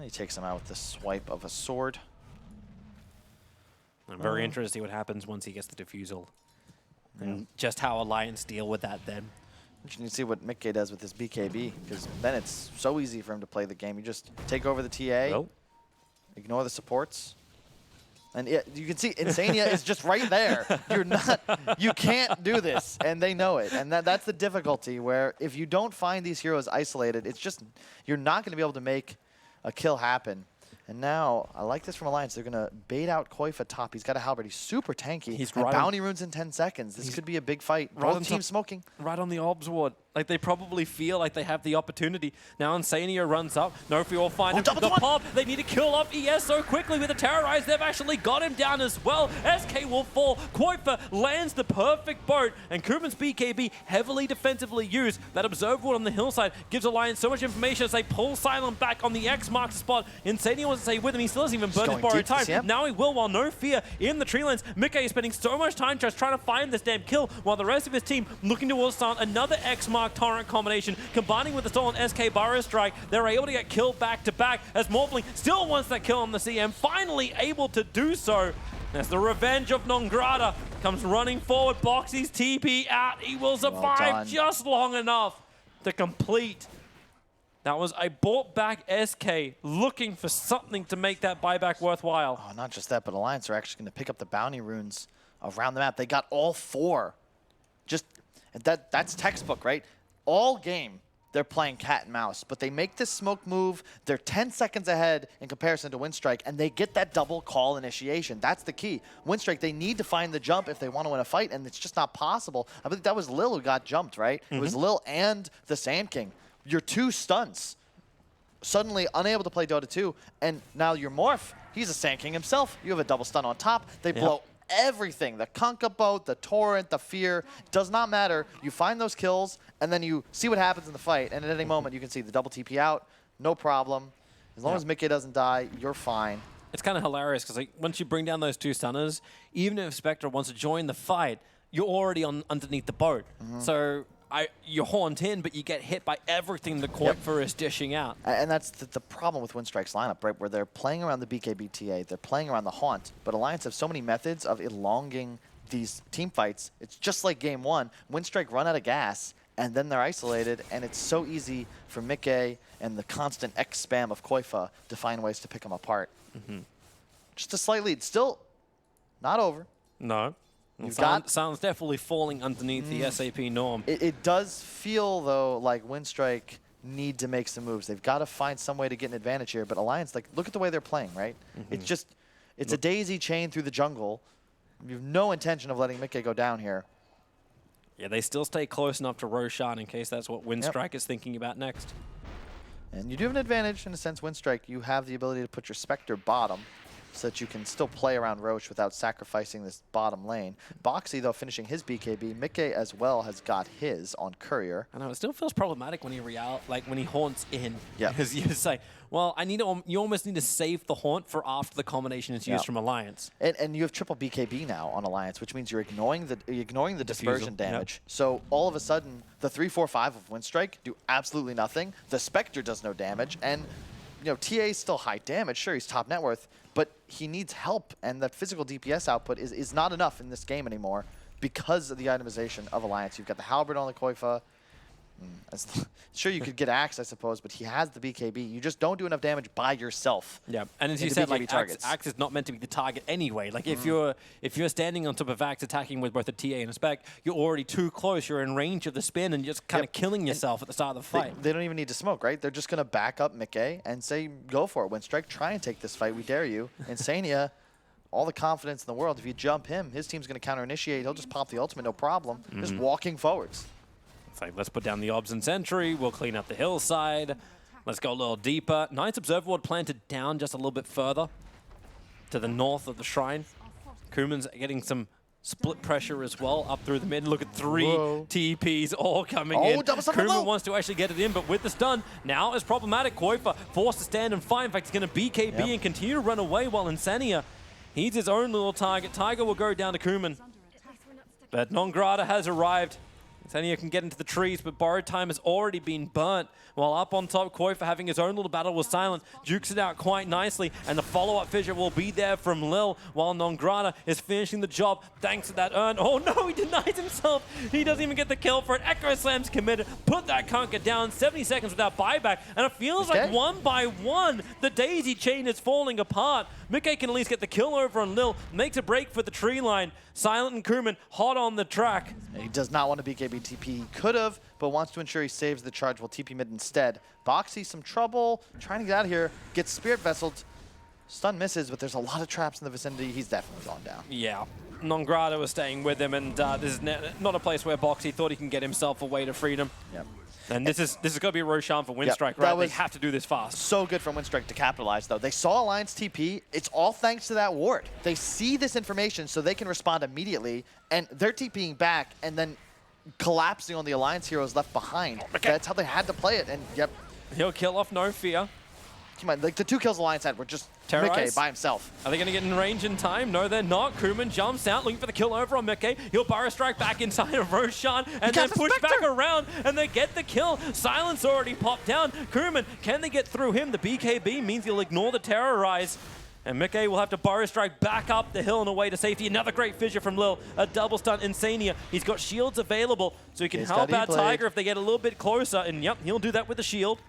He takes him out with the swipe of a sword. I'm very interested to see what happens once he gets the Diffusal. And just how Alliance deal with that then. You can see what Mickey does with his BKB, because then it's so easy for him to play the game. You just take over the TA, ignore the supports, and you can see Insania is just right there. You can't do this, and they know it. And that's the difficulty, where if you don't find these heroes isolated, it's just, you're not going to be able to make a kill happen. And now, I like this from Alliance. They're going to bait out Koifa top. He's got a halberd. He's super tanky. He's and bounty runes in 10 seconds. This could be a big fight. Both teams smoking. Right on the obs ward. Like, they probably feel like they have the opportunity. Now Insania runs up. No Fear will find him. The pop, they need to kill off ES so quickly with the Terrorize. They've actually got him down as well. SK will fall. Koifa lands the perfect boat. And Kuman's BKB heavily defensively used. That observer ward on the hillside gives Alliance so much information as they pull Silent back on the X marks the spot. Insania wants to stay with him. He still hasn't even burned his borrowed time. Now he will, while No Fear in the tree lands. Mickey is spending so much time just trying to find this damn kill, while the rest of his team looking towards start another X mark torrent combination, combining with the stolen SK Burrow Strike. They're able to get killed back to back as Morphling still wants that kill on the CM, finally able to do so. As the revenge of Nongrata comes running forward, Boxy's TP out. He will survive just long enough to complete That was a bought back SK looking for something to make that buyback worthwhile. Oh, not just that, but Alliance are actually going to pick up the bounty runes around the map. They got all 4. Just that's textbook, right? All game, they're playing cat and mouse, but they make this smoke move. They're 10 seconds ahead in comparison to Winstrike, and they get that double call initiation. That's the key. Winstrike, they need to find the jump if they want to win a fight, and it's just not possible. I believe that was Lil who got jumped, right? It was Lil and the Sand King. Your 2 stunts, suddenly unable to play Dota 2, and now your Morph, he's a Sand King himself. You have a double stun on top. They blow everything, the Conka Boat, the Torrent, the Fear, does not matter. You find those kills, and then you see what happens in the fight, and at any moment you can see the double TP out, no problem. As long as Mickey doesn't die, you're fine. It's kind of hilarious, because like, once you bring down those 2 stunners, even if Spectre wants to join the fight, you're already underneath the boat. So you're horned in, but you get hit by everything the Koifa is dishing out. And that's the problem with Winstrike's lineup, right? Where they're playing around the BKBTA, they're playing around the Haunt, but Alliance have so many methods of elongating these team fights. It's just like game 1. Winstrike run out of gas, and then they're isolated, and it's so easy for Mickey and the constant X spam of Koifa to find ways to pick them apart. Just a slight lead. Still not over. No. Sounds definitely falling underneath the SAP norm. It does feel, though, like Winstrike need to make some moves. They've got to find some way to get an advantage here. But Alliance, like, look at the way they're playing, right? It's a daisy chain through the jungle. You have no intention of letting Mickey go down here. Yeah, they still stay close enough to Roshan in case that's what Winstrike is thinking about next. And you do have an advantage in a sense, Winstrike. You have the ability to put your Spectre bottom, so that you can still play around Roche without sacrificing this bottom lane. Boxy, though, finishing his BKB. Mickey as well has got his on Courier. I know, it still feels problematic when he when he haunts in. Yeah. Because you say, well, you almost need to save the haunt for after the combination is used from Alliance. And you have triple BKB now on Alliance, which means you're ignoring the dispersion damage. So all of a sudden, the 3-4-5 of Winstrike do absolutely nothing. The Spectre does no damage, and TA is still high damage. Sure, he's top net worth, but he needs help, and that physical DPS output is not enough in this game anymore because of the itemization of Alliance. You've got the Halberd on the Koifa. Sure, you could get Axe, I suppose, but he has the BKB. You just don't do enough damage by yourself. Yeah, and as you said, like Axe is not meant to be the target anyway. Like if you're standing on top of Axe attacking with both a TA and a Spec, you're already too close. You're in range of the spin, and you're just kind of killing yourself at the start of the fight. They don't even need to smoke, right? They're just going to back up Mickey and say, go for it, Winstrike. Try and take this fight. We dare you. Insania, all the confidence in the world. If you jump him, his team's going to counter-initiate. He'll just pop the ultimate, no problem. Just walking forwards. It's like, let's put down the Obs and Sentry. We'll clean up the hillside. Let's go a little deeper. Knight's Observer Ward planted down just a little bit further to the north of the shrine. Kuman's getting some split pressure as well up through the mid. Look at 3 TPs all coming in. Kuman wants to actually get it in, but with the stun, now is problematic. Koifa forced to stand and fight. In fact, he's going to BKB and continue to run away while Insania, he's his own little target. Tiger will go down to Kuman. But Nongrata has arrived. Insania can get into the trees, but borrowed time has already been burnt. While up on top, Koifa having his own little battle with Silent, jukes it out quite nicely, and the follow-up fissure will be there from Lil, while Nongrata is finishing the job thanks to that urn. Oh no, he denies himself. He doesn't even get the kill for it. Echo Slam's committed. Put that Conker down, 70 seconds without buyback, and it feels like one by one, the daisy chain is falling apart. Mickey can at least get the kill over on Lil, makes a break for the tree line. Silent and Kuman hot on the track. He does not want to BKB TP. He could have, but wants to ensure he saves the charge while TP mid instead. Boxy, some trouble, trying to get out of here, gets Spirit Vesseled. Stun misses, but there's a lot of traps in the vicinity. He's definitely gone down. Yeah. Nongrata was staying with him, and this is not a place where Boxy thought he can get himself away to freedom. Yep. And this is going to be Roshan for Winstrike, right? They have to do this fast. So good from Winstrike to capitalize, though. They saw Alliance TP. It's all thanks to that ward. They see this information, so they can respond immediately, and they're TPing back, and then collapsing on the Alliance heroes left behind. Okay. That's how they had to play it, and yep. He'll kill off No Fear. Come on, like the 2 kills Alliance had were just Mickey by himself. Are they going to get in range in time? No, they're not. Kuman jumps out, looking for the kill over on Mickey. He'll Burrow Strike back inside of Roshan, and then push back around, and they get the kill. Silence already popped down. Kuman, can they get through him? The BKB means he'll ignore the Terrorize. And Mickey will have to Burrow Strike back up the hill and away to safety. Another great fissure from Lil. A double stun Insania. He's got shields available, so he can help out Tiger if they get a little bit closer. And yep, he'll do that with the shield.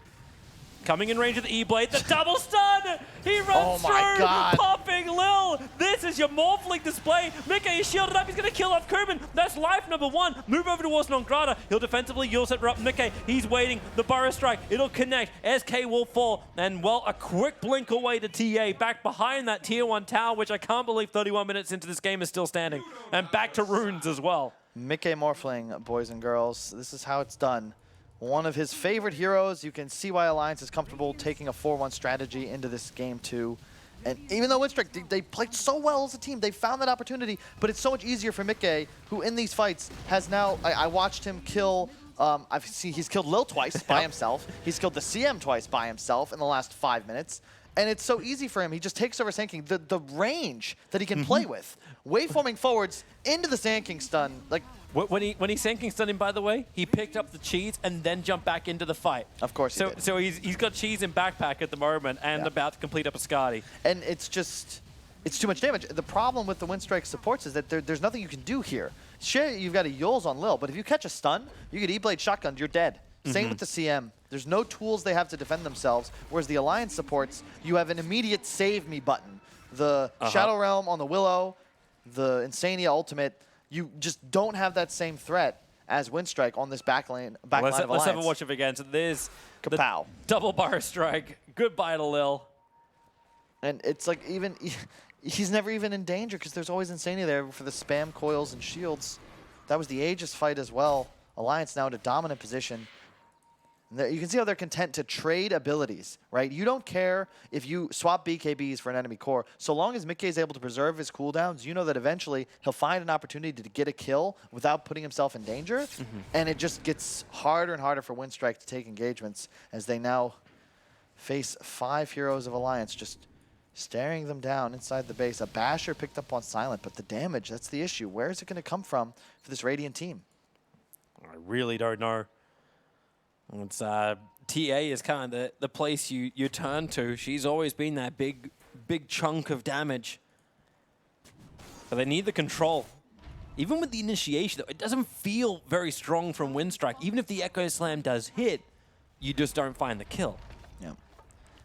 Coming in range of the E-Blade, the double stun! He runs Oh my through, God. popping Lil! This is your Morphling display. Mickey is shielded up, he's gonna kill off Kuman. That's life number 1. Move over towards Nongrata. He'll defensively, you'll set her up. Mickey, he's waiting. The Burrow Strike, it'll connect. SK will fall. And well, a quick blink away to TA, back behind that tier 1 tower, which I can't believe 31 minutes into this game is still standing. And back to runes as well. Mickey Morphling, boys and girls, this is how it's done. One of his favorite heroes. You can see why Alliance is comfortable taking a 4-1 strategy into this game too. And even though Winstrike, they played so well as a team, they found that opportunity, but it's so much easier for Mickey, who in these fights has now, I watched him kill, he's killed Lil twice by himself. He's killed the CM twice by himself in the last 5 minutes. And it's so easy for him. He just takes over Sand King. The range that he can play with, waveforming forwards into the Sand King stun, like, When he Sand King stunned him, by the way, he picked up the cheese and then jumped back into the fight. Of course he did. So he's got cheese in backpack at the moment and about to complete up a Scotty. And it's too much damage. The problem with the Winstrike supports is that there's nothing you can do here. Sure, you've got a Yules on Lil, but if you catch a stun, you get E-Blade shotgunned, you're dead. Same with the CM. There's no tools they have to defend themselves, whereas the Alliance supports, you have an immediate save me button. The Shadow Realm on the Willow, the Insania ultimate, you just don't have that same threat as Winstrike on this back line of Alliance. Let's have a watch of it again. So there's Kapow. the double Burrow Strike. Goodbye to Lil. And it's like he's never even in danger because there's always Insania there for the spam coils and shields. That was the Aegis fight as well. Alliance now in a dominant position. You can see how they're content to trade abilities, right? You don't care if you swap BKBs for an enemy core. So long as Mickey is able to preserve his cooldowns, you know that eventually he'll find an opportunity to get a kill without putting himself in danger. And it just gets harder and harder for Winstrike to take engagements as they now face 5 heroes of Alliance just staring them down inside the base. A Basher picked up on Silent, but the damage, that's the issue. Where is it going to come from for this Radiant team? I really don't know. It's TA is kind of the place you turn to. She's always been that big chunk of damage. But they need the control. Even with the initiation, though, it doesn't feel very strong from Winstrike. Even if the Echo Slam does hit, you just don't find the kill. Yeah.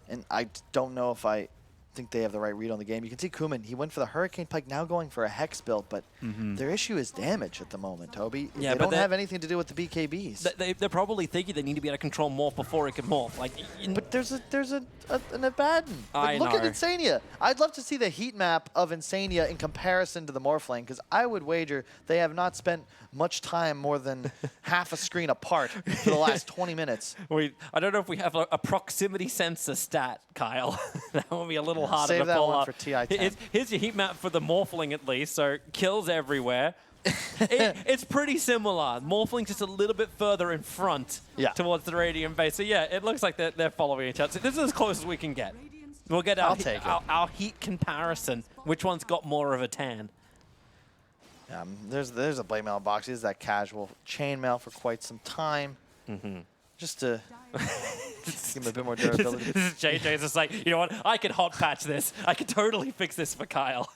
And I don't know if I think they have the right read on the game. You can see Kuman, he went for the Hurricane Pike, now going for a Hex build, but their issue is damage at the moment, Toby. Yeah, they don't have anything to do with the BKBs. They're probably thinking they need to be able to control Morph before it can Morph. Like, but there's an Abaddon. Like, look at Insania. I'd love to see the heat map of Insania in comparison to the Morphling, because I would wager they have not spent much time more than half a screen apart for the last 20 minutes. I don't know if we have a proximity sensor stat, Kyle. That would be a little harder Save to that pull one up. for TI-10. Here's your heat map for the Morphling at least, so kills everywhere. It's pretty similar. Morphling just a little bit further in front towards the Radiant base. So yeah, it looks like they're following each other. So this is as close as we can get. We'll get our heat comparison. Which one's got more of a tan? There's a blade mail box. Is that casual chainmail for quite some time. Just to give him a bit more durability. JJ's just like, you know what? I can hot patch this. I can totally fix this for Kyle.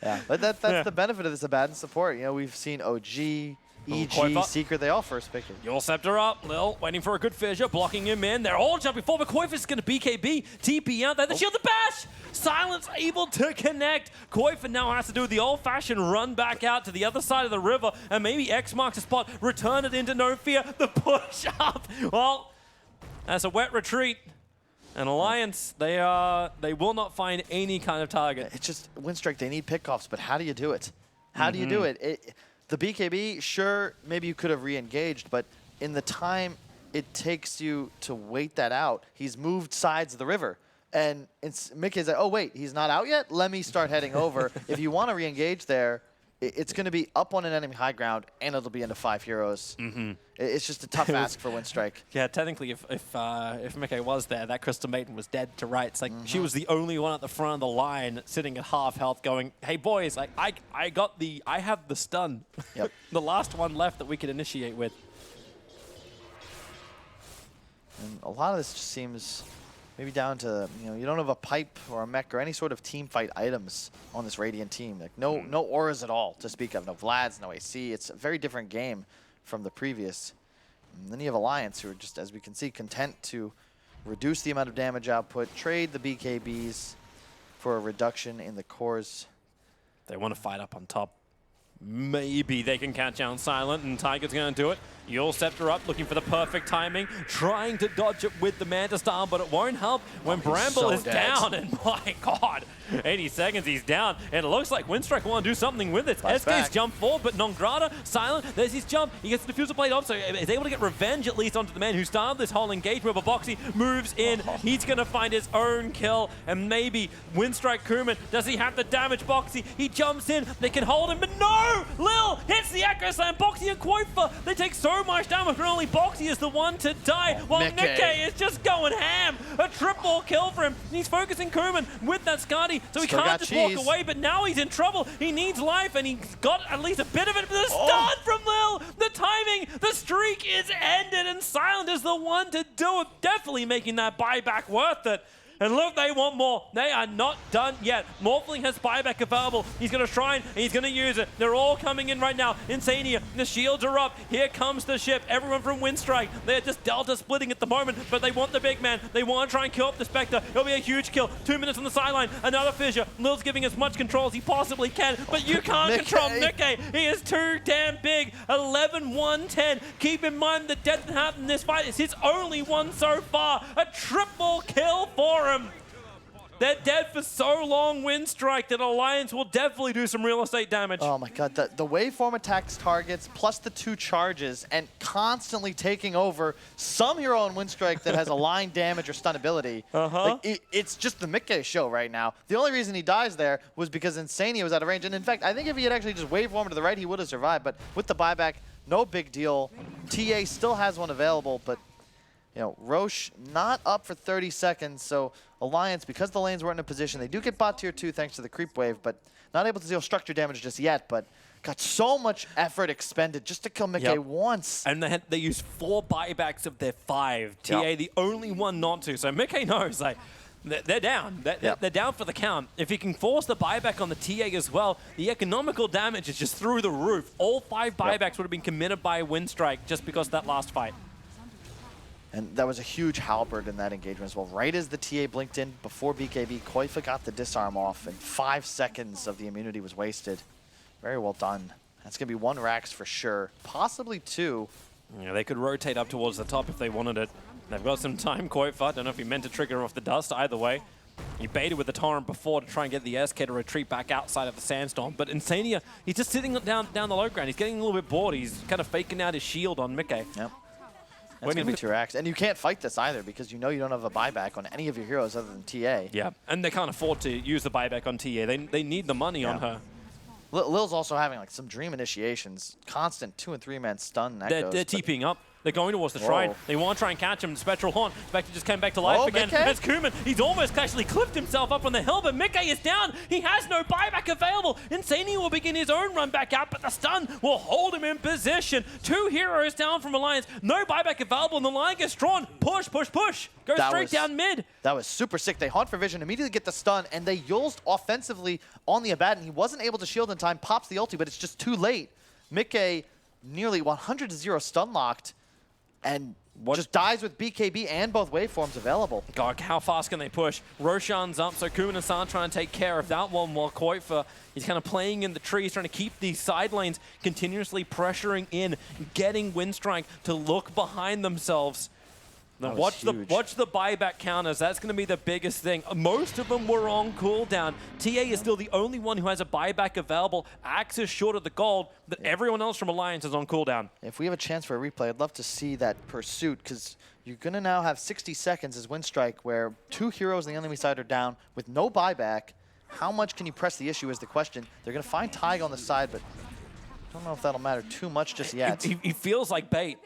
Yeah, but that's the benefit of this Abaddon support. You know, we've seen OG, EG, Secret, they all first pick it. Your Scepter up, Lil waiting for a good fissure, blocking him in. They're all jumping forward. Koif is going to BKB, TP out there. The shield, the bash! Silence able to connect. Koif now has to do the old-fashioned run back out to the other side of the river, and maybe X marks a spot, return it into No Fear, the push up. Well, that's a wet retreat. And Alliance, they will not find any kind of target. It's just Winstrike, they need pickoffs, but how do you do it? How do you do it? The BKB, sure, maybe you could have re-engaged, but in the time it takes you to wait that out, he's moved sides of the river. And Mickey's like, oh, wait, he's not out yet? Let me start heading over. If you want to re-engage there, it's going to be up on an enemy high ground, and it'll be into 5 heroes. It's just a tough ask for Winstrike. Yeah, technically, if Mickey was there, that Crystal Maiden was dead to rights. Like, she was the only one at the front of the line, sitting at half health, going, "Hey boys, like I have the stun. Yep. The last one left that we could initiate with." And a lot of this just seems maybe down to, you don't have a pipe or a mech or any sort of team fight items on this Radiant team. Like no auras at all to speak of. No Vlads, no AC. It's a very different game from the previous. And then you have Alliance, who are just, as we can see, content to reduce the amount of damage output, trade the BKBs for a reduction in the cores. They want to fight up on top. Maybe they can catch out Silent, and Tiger's going to do it. Yule Scepter up, looking for the perfect timing, trying to dodge it with the Manta Star, but it won't help when Bramble is down, and my god, 80 seconds, he's down, and it looks like Winstrike want to do something with it. SK's jump forward, but Nongrata, Silent, there's his jump, he gets the diffuser blade off, so he's able to get revenge at least onto the man who started this whole engagement, but Boxy moves in, he's going to find his own kill, and maybe Winstrike Kuman, does he have the damage? Boxy, he jumps in, they can hold him, but no! Lil hits the Echo Slam, Boxy and Quoifa, they take so much damage, but only Boxy is the one to die, while Mickey is just going ham. A triple kill for him. He's focusing Kuman with that Skadi, so he can't just walk away, but now he's in trouble. He needs life, and he's got at least a bit of it. But the stun from Lil, the timing, the streak is ended, and Silent is the one to do it, definitely making that buyback worth it. And look, they want more. They are not done yet. Morphling has buyback available. He's going to try and he's going to use it. They're all coming in right now. Insania, the shields are up. Here comes the ship. Everyone from Winstrike. They're just Delta splitting at the moment, but they want the big man. They want to try and kill up the Spectre. It'll be a huge kill. 2 minutes on the sideline. Another fissure. Lil's giving as much control as he possibly can, but you can't control Mickey. He is too damn big. 11-1-10. Keep in mind the death that happened in this fight is his only one so far. A triple kill for him. They're dead for so long, Winstrike, that Alliance will definitely do some real estate damage. Oh my god, the waveform attacks targets, plus the 2 charges, and constantly taking over some hero on Winstrike that has a line damage or stun ability. Like, it's just the Mickey show right now. The only reason he dies there was because Insania was out of range, and in fact, I think if he had actually just waveformed to the right, he would have survived, but with the buyback, no big deal. TA still has one available, but you know, Roche not up for 30 seconds, so Alliance, because the lanes weren't in a position, they do get bot tier 2 thanks to the creep wave, but not able to deal structure damage just yet, but got so much effort expended just to kill Mickey once. And they used 4 buybacks of their 5. TA, the only one not to, so Mickey knows, like, they're down. They're down for the count. If he can force the buyback on the TA as well, the economical damage is just through the roof. All 5 buybacks would have been committed by Winstrike just because of that last fight. And that was a huge halberd in that engagement as well. Right as the TA blinked in before BKB, Koifa got the disarm off, and 5 seconds of the immunity was wasted. Very well done. That's going to be 1 Rax for sure, possibly 2. Yeah, they could rotate up towards the top if they wanted it. They've got some time, Koifa. Don't know if he meant to trigger off the dust either way. He baited with the Torrent before to try and get the SK to retreat back outside of the Sandstorm. But Insania, he's just sitting down the low ground. He's getting a little bit bored. He's kind of faking out his shield on Mickey. Yep. That's going to be 2 Rax. And you can't fight this either because you know you don't have a buyback on any of your heroes other than TA. Yeah, and they can't afford to use the buyback on TA. They need the money on her. Lil's also having like some dream initiations. Constant 2- and 3-man stun echoes. They're TPing up. They're going towards the shrine. They want to try and catch him. Spectral Horn. Spectre just came back to life again. That's Kuman. He's almost actually clipped himself up on the hill, but Mickey is down. He has no buyback available. Insania will begin his own run back out, but the stun will hold him in position. 2 heroes down from Alliance. No buyback available, and the line gets drawn. Push, push, push. Goes straight down mid. That was super sick. They hunt for vision, immediately get the stun, and they Yulzed offensively on the Abaddon. He wasn't able to shield in time, pops the ulti, but it's just too late. Mickey nearly 100-0 stun locked, and just dies with BKB and both waveforms available. God, how fast can they push? Roshan's up, so Kuman and San trying to take care of that one, while Koifa, he's kind of playing in the trees, trying to keep these side lanes continuously pressuring in, getting Winstrike to look behind themselves. Now watch the buyback counters. That's going to be the biggest thing. Most of them were on cooldown. TA is still the only one who has a buyback available. Axe is short of the gold, but everyone else from Alliance is on cooldown. If we have a chance for a replay, I'd love to see that pursuit, because you're going to now have 60 seconds as Winstrike, where 2 heroes on the enemy side are down with no buyback. How much can you press the issue is the question. They're going to find Tig on the side, but I don't know if that'll matter too much just yet. He feels like bait.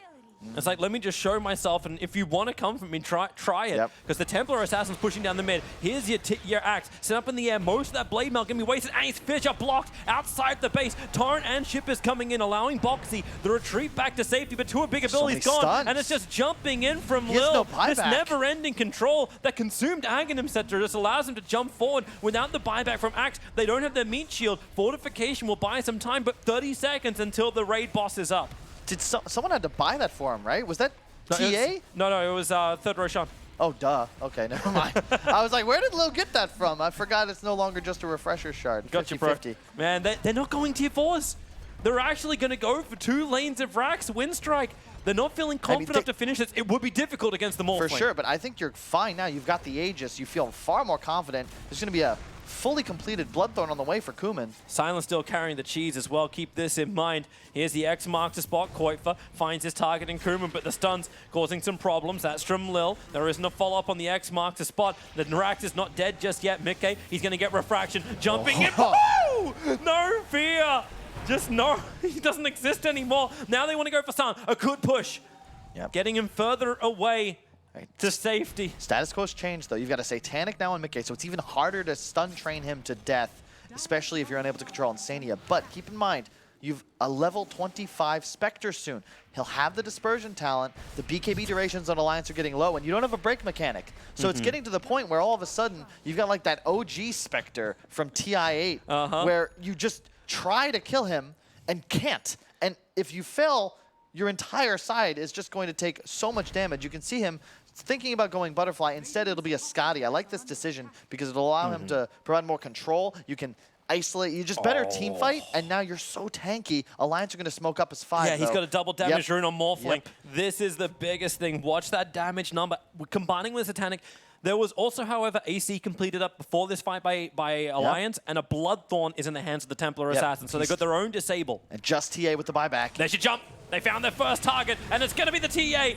It's like, let me just show myself, and if you want to come from me, try it. Because the Templar Assassin's pushing down the mid. Here's your axe. Set up in the air. Most of that blade mail going to be wasted. And his fish are blocked outside the base. Torrent and Ship is coming in, allowing Boxy the retreat back to safety, but 2 big abilities gone. Stuns. And it's just jumping in from Lil. This never-ending control. That consumed Aghanim Scepter just allows him to jump forward without the buyback from Axe. They don't have their meat shield. Fortification will buy some time, but 30 seconds until the raid boss is up. Did someone had to buy that for him, right? Was that TA? No, it was 3rd Roshan. Oh, duh. Okay, never mind. I was like, where did Lil get that from? I forgot it's no longer just a refresher shard. Gotcha, 50-50. Man, they're not going tier 4s. They're actually going to go for 2 lanes of Rax, Winstrike. They're not feeling confident enough to finish this. It would be difficult against the Morphling. For sure, but I think you're fine now. You've got the Aegis. You feel far more confident. There's going to be a fully completed Bloodthorn on the way for Kuman. Silence still carrying the cheese as well. Keep this in mind. Here's the X marks the spot. Koifa finds his target in Kuman, but the stun's causing some problems. That's from Lil. There isn't a follow-up on the X marks the spot. The Rax is not dead just yet. Mickey, he's going to get refraction. Jumping in. Woo! No fear. Just no. He doesn't exist anymore. Now they want to go for Sun. A good push. Yep. Getting him further away to safety. Status quo's changed, though. You've got a Satanic now on Mickey, so it's even harder to stun train him to death, especially if you're unable to control Insania. But keep in mind, you've a level 25 Spectre soon. He'll have the dispersion talent. The BKB durations on Alliance are getting low, and you don't have a break mechanic. So it's getting to the point where all of a sudden, you've got like that OG Spectre from TI8, where you just try to kill him and can't. And if you fail, your entire side is just going to take so much damage. You can see him thinking about going Butterfly. Instead, it'll be a Scotty. I like this decision because it'll allow him to provide more control. You can isolate. You just better team fight, and now you're so tanky. Alliance are going to smoke up as 5. Yeah, he's got a double damage rune on Morphling. Yep. This is the biggest thing. Watch that damage number. Combining with Satanic, there was also, however, AC completed up before this fight by Alliance, and a Bloodthorn is in the hands of the Templar Assassin. So they've got their own disable. And just TA with the buyback. They should jump. They found their first target, and it's going to be the TA.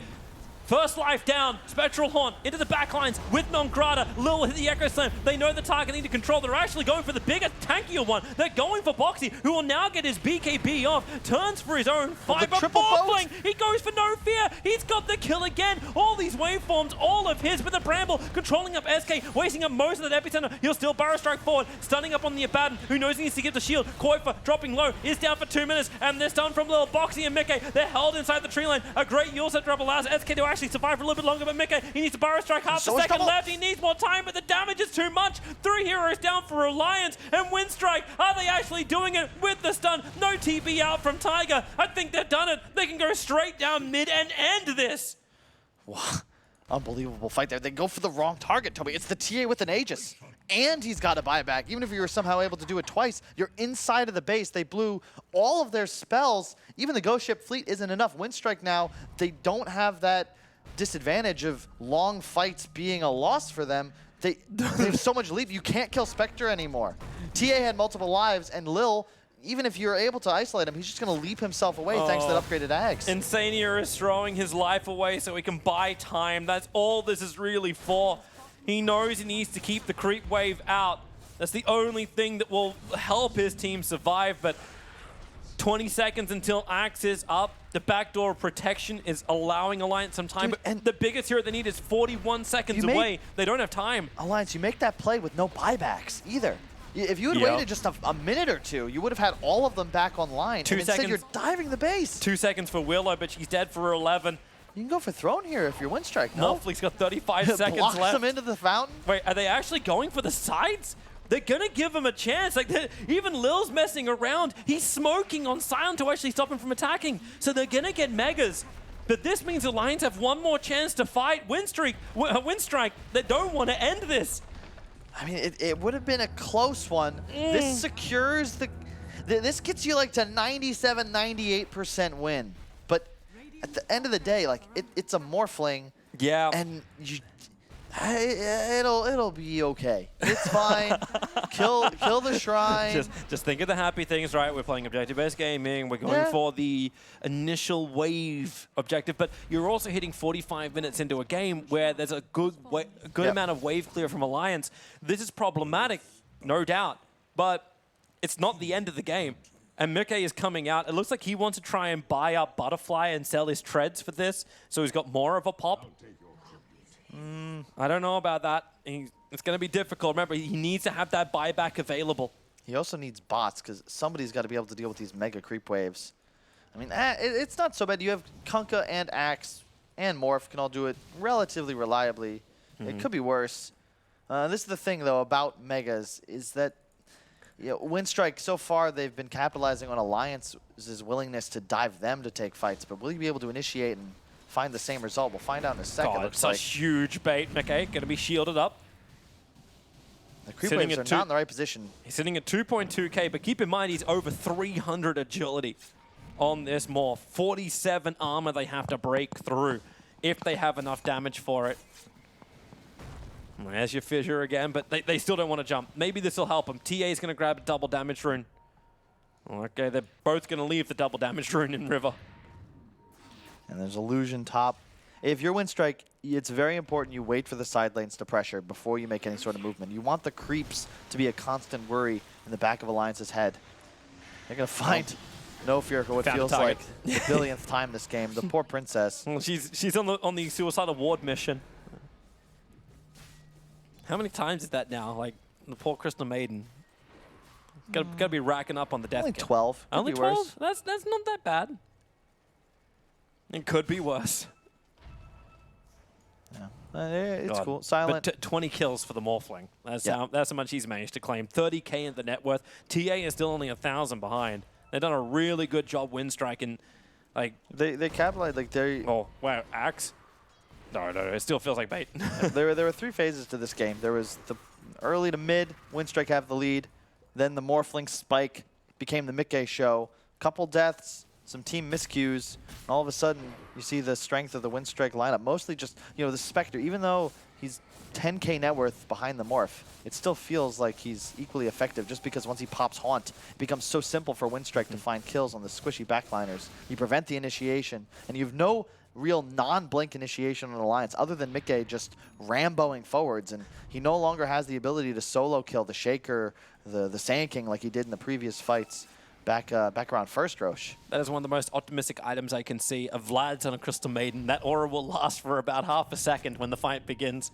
First life down, Spectral Horn into the backlines with Non-Grata. Lil hit the Echo Slam. They know the target need to control. They're actually going for the bigger, tankier one. They're going for Boxy, who will now get his BKB off. Turns for his own fiber. Morphling. He goes for no fear. He's got the kill again. All these waveforms, all of his, but the Bramble controlling up SK, wasting up most of that epicenter. He'll still Barrow Strike forward, stunning up on the Abaddon, who knows he needs to get the shield. Koifa dropping low, is down for 2 minutes, and they're stunned from Lil. Boxy and Mickey, they're held inside the tree lane. A great Yule set drop allows SK to actually survive for a little bit longer, but Mickey, he needs to Barrow Strike half a second left. He needs more time, but the damage is too much. 3 heroes down for Alliance, and Winstrike, are they actually doing it with the stun? No TB out from Tiger. I think they've done it. They can go straight down mid and end this. Wow. Unbelievable fight there. They go for the wrong target, Toby. It's the TA with an Aegis. And he's got a buyback. Even if you were somehow able to do it twice, you're inside of the base. They blew all of their spells. Even the Ghost Ship fleet isn't enough. Winstrike now, they don't have that disadvantage of long fights being a loss for them. They have so much lead. You can't kill Spectre anymore. TA had multiple lives, and Lil, even if you're able to isolate him, he's just going to leap himself away thanks to that upgraded Ags. Insania is throwing his life away so he can buy time. That's all this is really for. He knows he needs to keep the creep wave out. That's the only thing that will help his team survive, but 20 seconds until Axe is up. The backdoor protection is allowing Alliance some time, but the biggest hero they need is 41 seconds away. They don't have time. Alliance, you make that play with no buybacks either. If you had waited just a minute or two, you would have had all of them back online. 2 and seconds. Instead, you're diving the base. 2 seconds for Willow, but she's dead for 11. You can go for Throne here if you're Winstrike, no? Morphly's got 35 seconds Blocks left. them into the fountain. Wait, are they actually going for the sides? They're going to give him a chance. Like, even Lil's messing around. He's smoking on Silent to actually stop him from attacking. So they're going to get Megas. But this means the Lions have one more chance to fight Winstrike. They don't want to end this. I mean, it would have been a close one. This secures the... This gets you like to 97, 98% win. But at the end of the day, like, it's a Morphling. Yeah. And it'll be okay. It's fine. kill the shrine. Just think of the happy things, right? We're playing objective-based gaming. We're going for the initial wave objective, but you're also hitting 45 minutes into a game where there's a good amount of wave clear from Alliance. This is problematic, no doubt, but it's not the end of the game. And Mickey is coming out. It looks like he wants to try and buy up Butterfly and sell his treads for this, so he's got more of a pop. I don't know about that. It's going to be difficult. Remember, he needs to have that buyback available. He also needs bots because somebody's got to be able to deal with these mega creep waves. I mean, it's not so bad. You have Kunkka and Axe and Morph can all do it relatively reliably. It could be worse. This is the thing, though, about megas is that Winstrike, so far, they've been capitalizing on Alliance's willingness to dive them to take fights, but will you be able to initiate and find the same result. We'll find out in a second. God, Looks it's a like huge bait. McKay going to be shielded up. the creep waves are not in the right position. He's sitting at 2.2k, but keep in mind he's over 300 agility on this morph. 47 armor they have to break through if they have enough damage for it. There's your fissure again, but they still don't want to jump. Maybe this will help them. TA is going to grab a double damage rune. Okay, they're both going to leave the double damage rune in river. And there's Illusion top. If you're Winstrike, it's very important you wait for the side lanes to pressure before you make any sort of movement. You want the creeps to be a constant worry in the back of Alliance's head. They're going to find No Fear for what Found a feels like target. the billionth time this game. The poor princess. Well, she's on the suicidal ward mission. How many times is that now? Like, the poor Crystal Maiden. Gotta be racking up on the death Only count. 12. Could Only be 12? worse. That's not that bad. It could be worse. Yeah. It's God. cool. Silent. But 20 kills for the Morphling. That's Yeah. that's how much he's managed to claim. 30k in the net worth. TA is still only 1,000 behind. They've done a really good job Winstrike in, like... They capitalized, like, they... Oh, wow, Axe? No, it still feels like bait. there were 3 phases to this game. There was the early to mid, Winstrike have the lead. Then the Morphling spike became the Mickey show. Couple deaths, some team miscues. And all of a sudden, you see the strength of the Winstrike lineup. Mostly just, you know, the Spectre. Even though he's 10k net worth behind the Morph, it still feels like he's equally effective just because once he pops Haunt, it becomes so simple for Winstrike to find kills on the squishy backliners. You prevent the initiation, and you have no real non-blink initiation on Alliance other than Mickey just Ramboing forwards, and he no longer has the ability to solo kill the Shaker, the Sand King like he did in the previous fights back around first Roche. That is one of the most optimistic items I can see. A Vlad's on a Crystal Maiden. That aura will last for about half a second when the fight begins.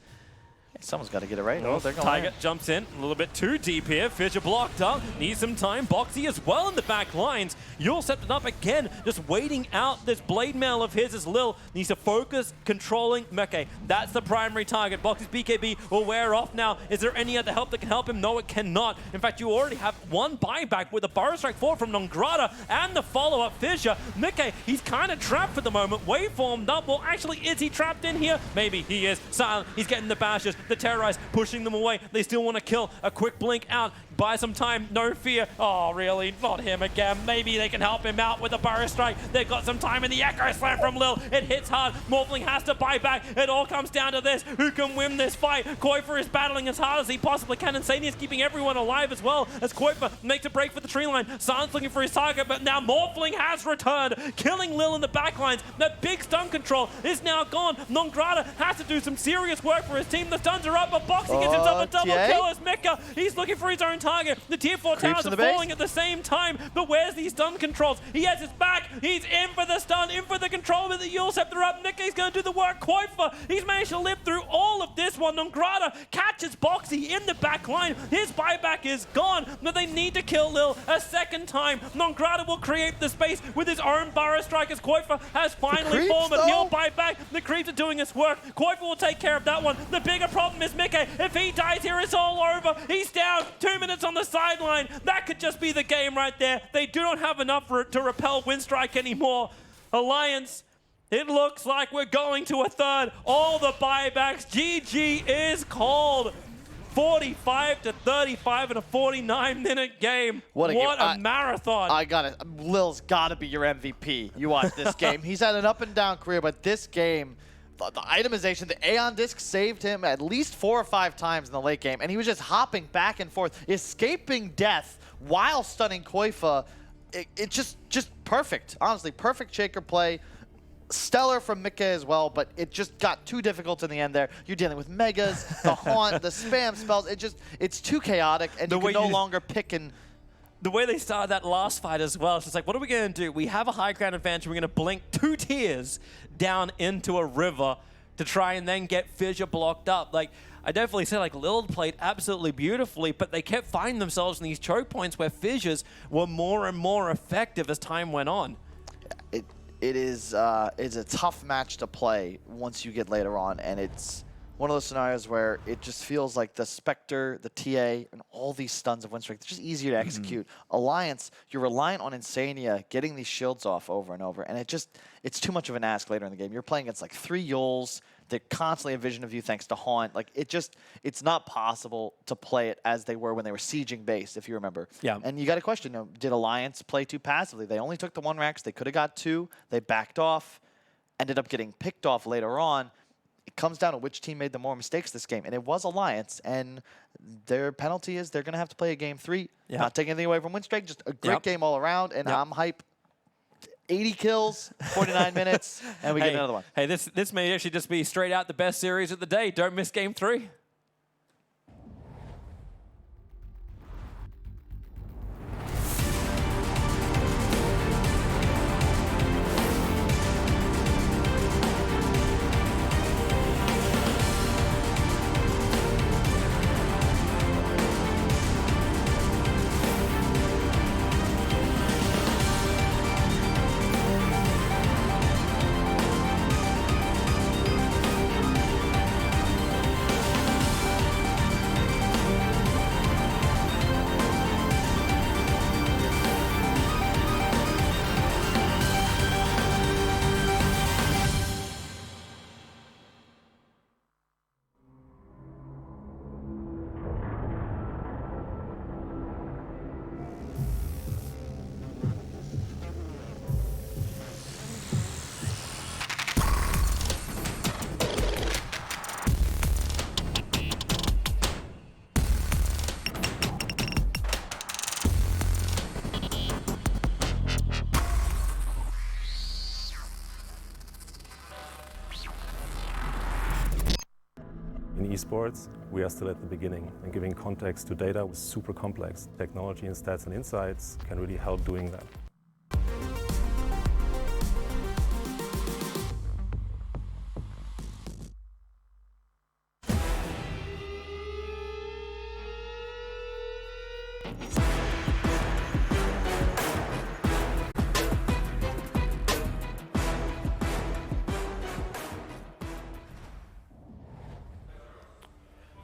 Someone's got to get it right. Oh, they're going Tiger jumps in a little bit too deep here. Fissure blocked up. Needs some time. Boxy as well in the back lines. Yule stepped it up again. Just waiting out this blade mail of his as Lil needs to focus controlling Meke. That's the primary target. Boxy's BKB will wear off now. Is there any other help that can help him? No, it cannot. In fact, you already have one buyback with a Burrow Strike forward from Nongrata and the follow-up Fissure. Meke, he's kind of trapped for the moment. Waveformed up. Well, actually, is he trapped in here? Maybe he is. Silent. He's getting the bashes. The Terrorize pushing them away. They still want to kill. A quick blink out. Buy some time. No fear. Oh, really? Not him again. Maybe they can help him out with a Burrow Strike. They've got some time in the Echo Slam from Lil. It hits hard. Morphling has to buy back. It all comes down to this. Who can win this fight? Koifer is battling as hard as he possibly can. Insania is keeping everyone alive as well as Koifer makes a break for the tree line. San's looking for his target, but now Morphling has returned, killing Lil in the backlines. That big stun control is now gone. Nongrata has to do some serious work for his team. The stuns are up, but Boxy gets himself a double kill as Mecca. He's looking for his own target. The tier 4 towers are falling at the same time, but where's these stun controls? He has his back. He's in for the stun, in for the control with the Yule Scepter up. Mecca's going to do the work. Koifer, he's managed to live through all of this one. Nongrata catches Boxy in the back line. His buyback is gone, but they need to kill Lil a second time. Nongrata will create the space with his own Burrow Strike as Koifer has finally fallen, but he'll buy back. The creeps are doing his work. Koifer will take care of that one. The bigger problem is Mickey. If he dies here, it's all over. He's down. 2 minutes on the sideline. That could just be the game right there. They do not have enough to repel Winstrike anymore. Alliance, it looks like we're going to a third. All the buybacks. GG is called. 45-35 in a 49-minute game. What a marathon. I got it. Lil's got to be your MVP. You watch this game. He's had an up and down career, but this game, the itemization, the Aeon Disc saved him at least 4 or 5 times in the late game, and he was just hopping back and forth, escaping death while stunning Koifa. It just perfect. Honestly, perfect Shaker play. Stellar from Mickey as well, but it just got too difficult in the end there. You're dealing with Megas, the Haunt, the spam spells. It's too chaotic, and you can no longer pick and... The way they started that last fight as well, it's just like, what are we going to do? We have a high ground advantage. We're going to blink 2 tiers down into a river to try and then get Fissure blocked up. Like, I definitely said, like, Lil played absolutely beautifully, but they kept finding themselves in these choke points where Fissures were more and more effective as time went on. It's a tough match to play once you get later on, and it's one of those scenarios where it just feels like the Spectre, the TA, and all these stuns of Winstrike, they're just easier to execute. Alliance, you're reliant on Insania getting these shields off over and over, and it's too much of an ask later in the game. You're playing against like 3 Yules, they're constantly a vision of you thanks to Haunt. Like, it's not possible to play it as they were when they were sieging base, if you remember. Yeah. And you got to question, did Alliance play too passively? They only took the 1 racks, they could have got 2, they backed off, ended up getting picked off later on. It comes down to which team made the more mistakes this game, and it was Alliance, and their penalty is they're going to have to play a game 3. Yeah. Not taking anything away from Winstrike, just a great game all around, and I'm hype. 80 kills, 49 minutes, and we get another one. Hey, this may actually just be straight out the best series of the day. Don't miss game 3. In esports, we are still at the beginning, and giving context to data with super complex technology and stats and insights can really help doing that.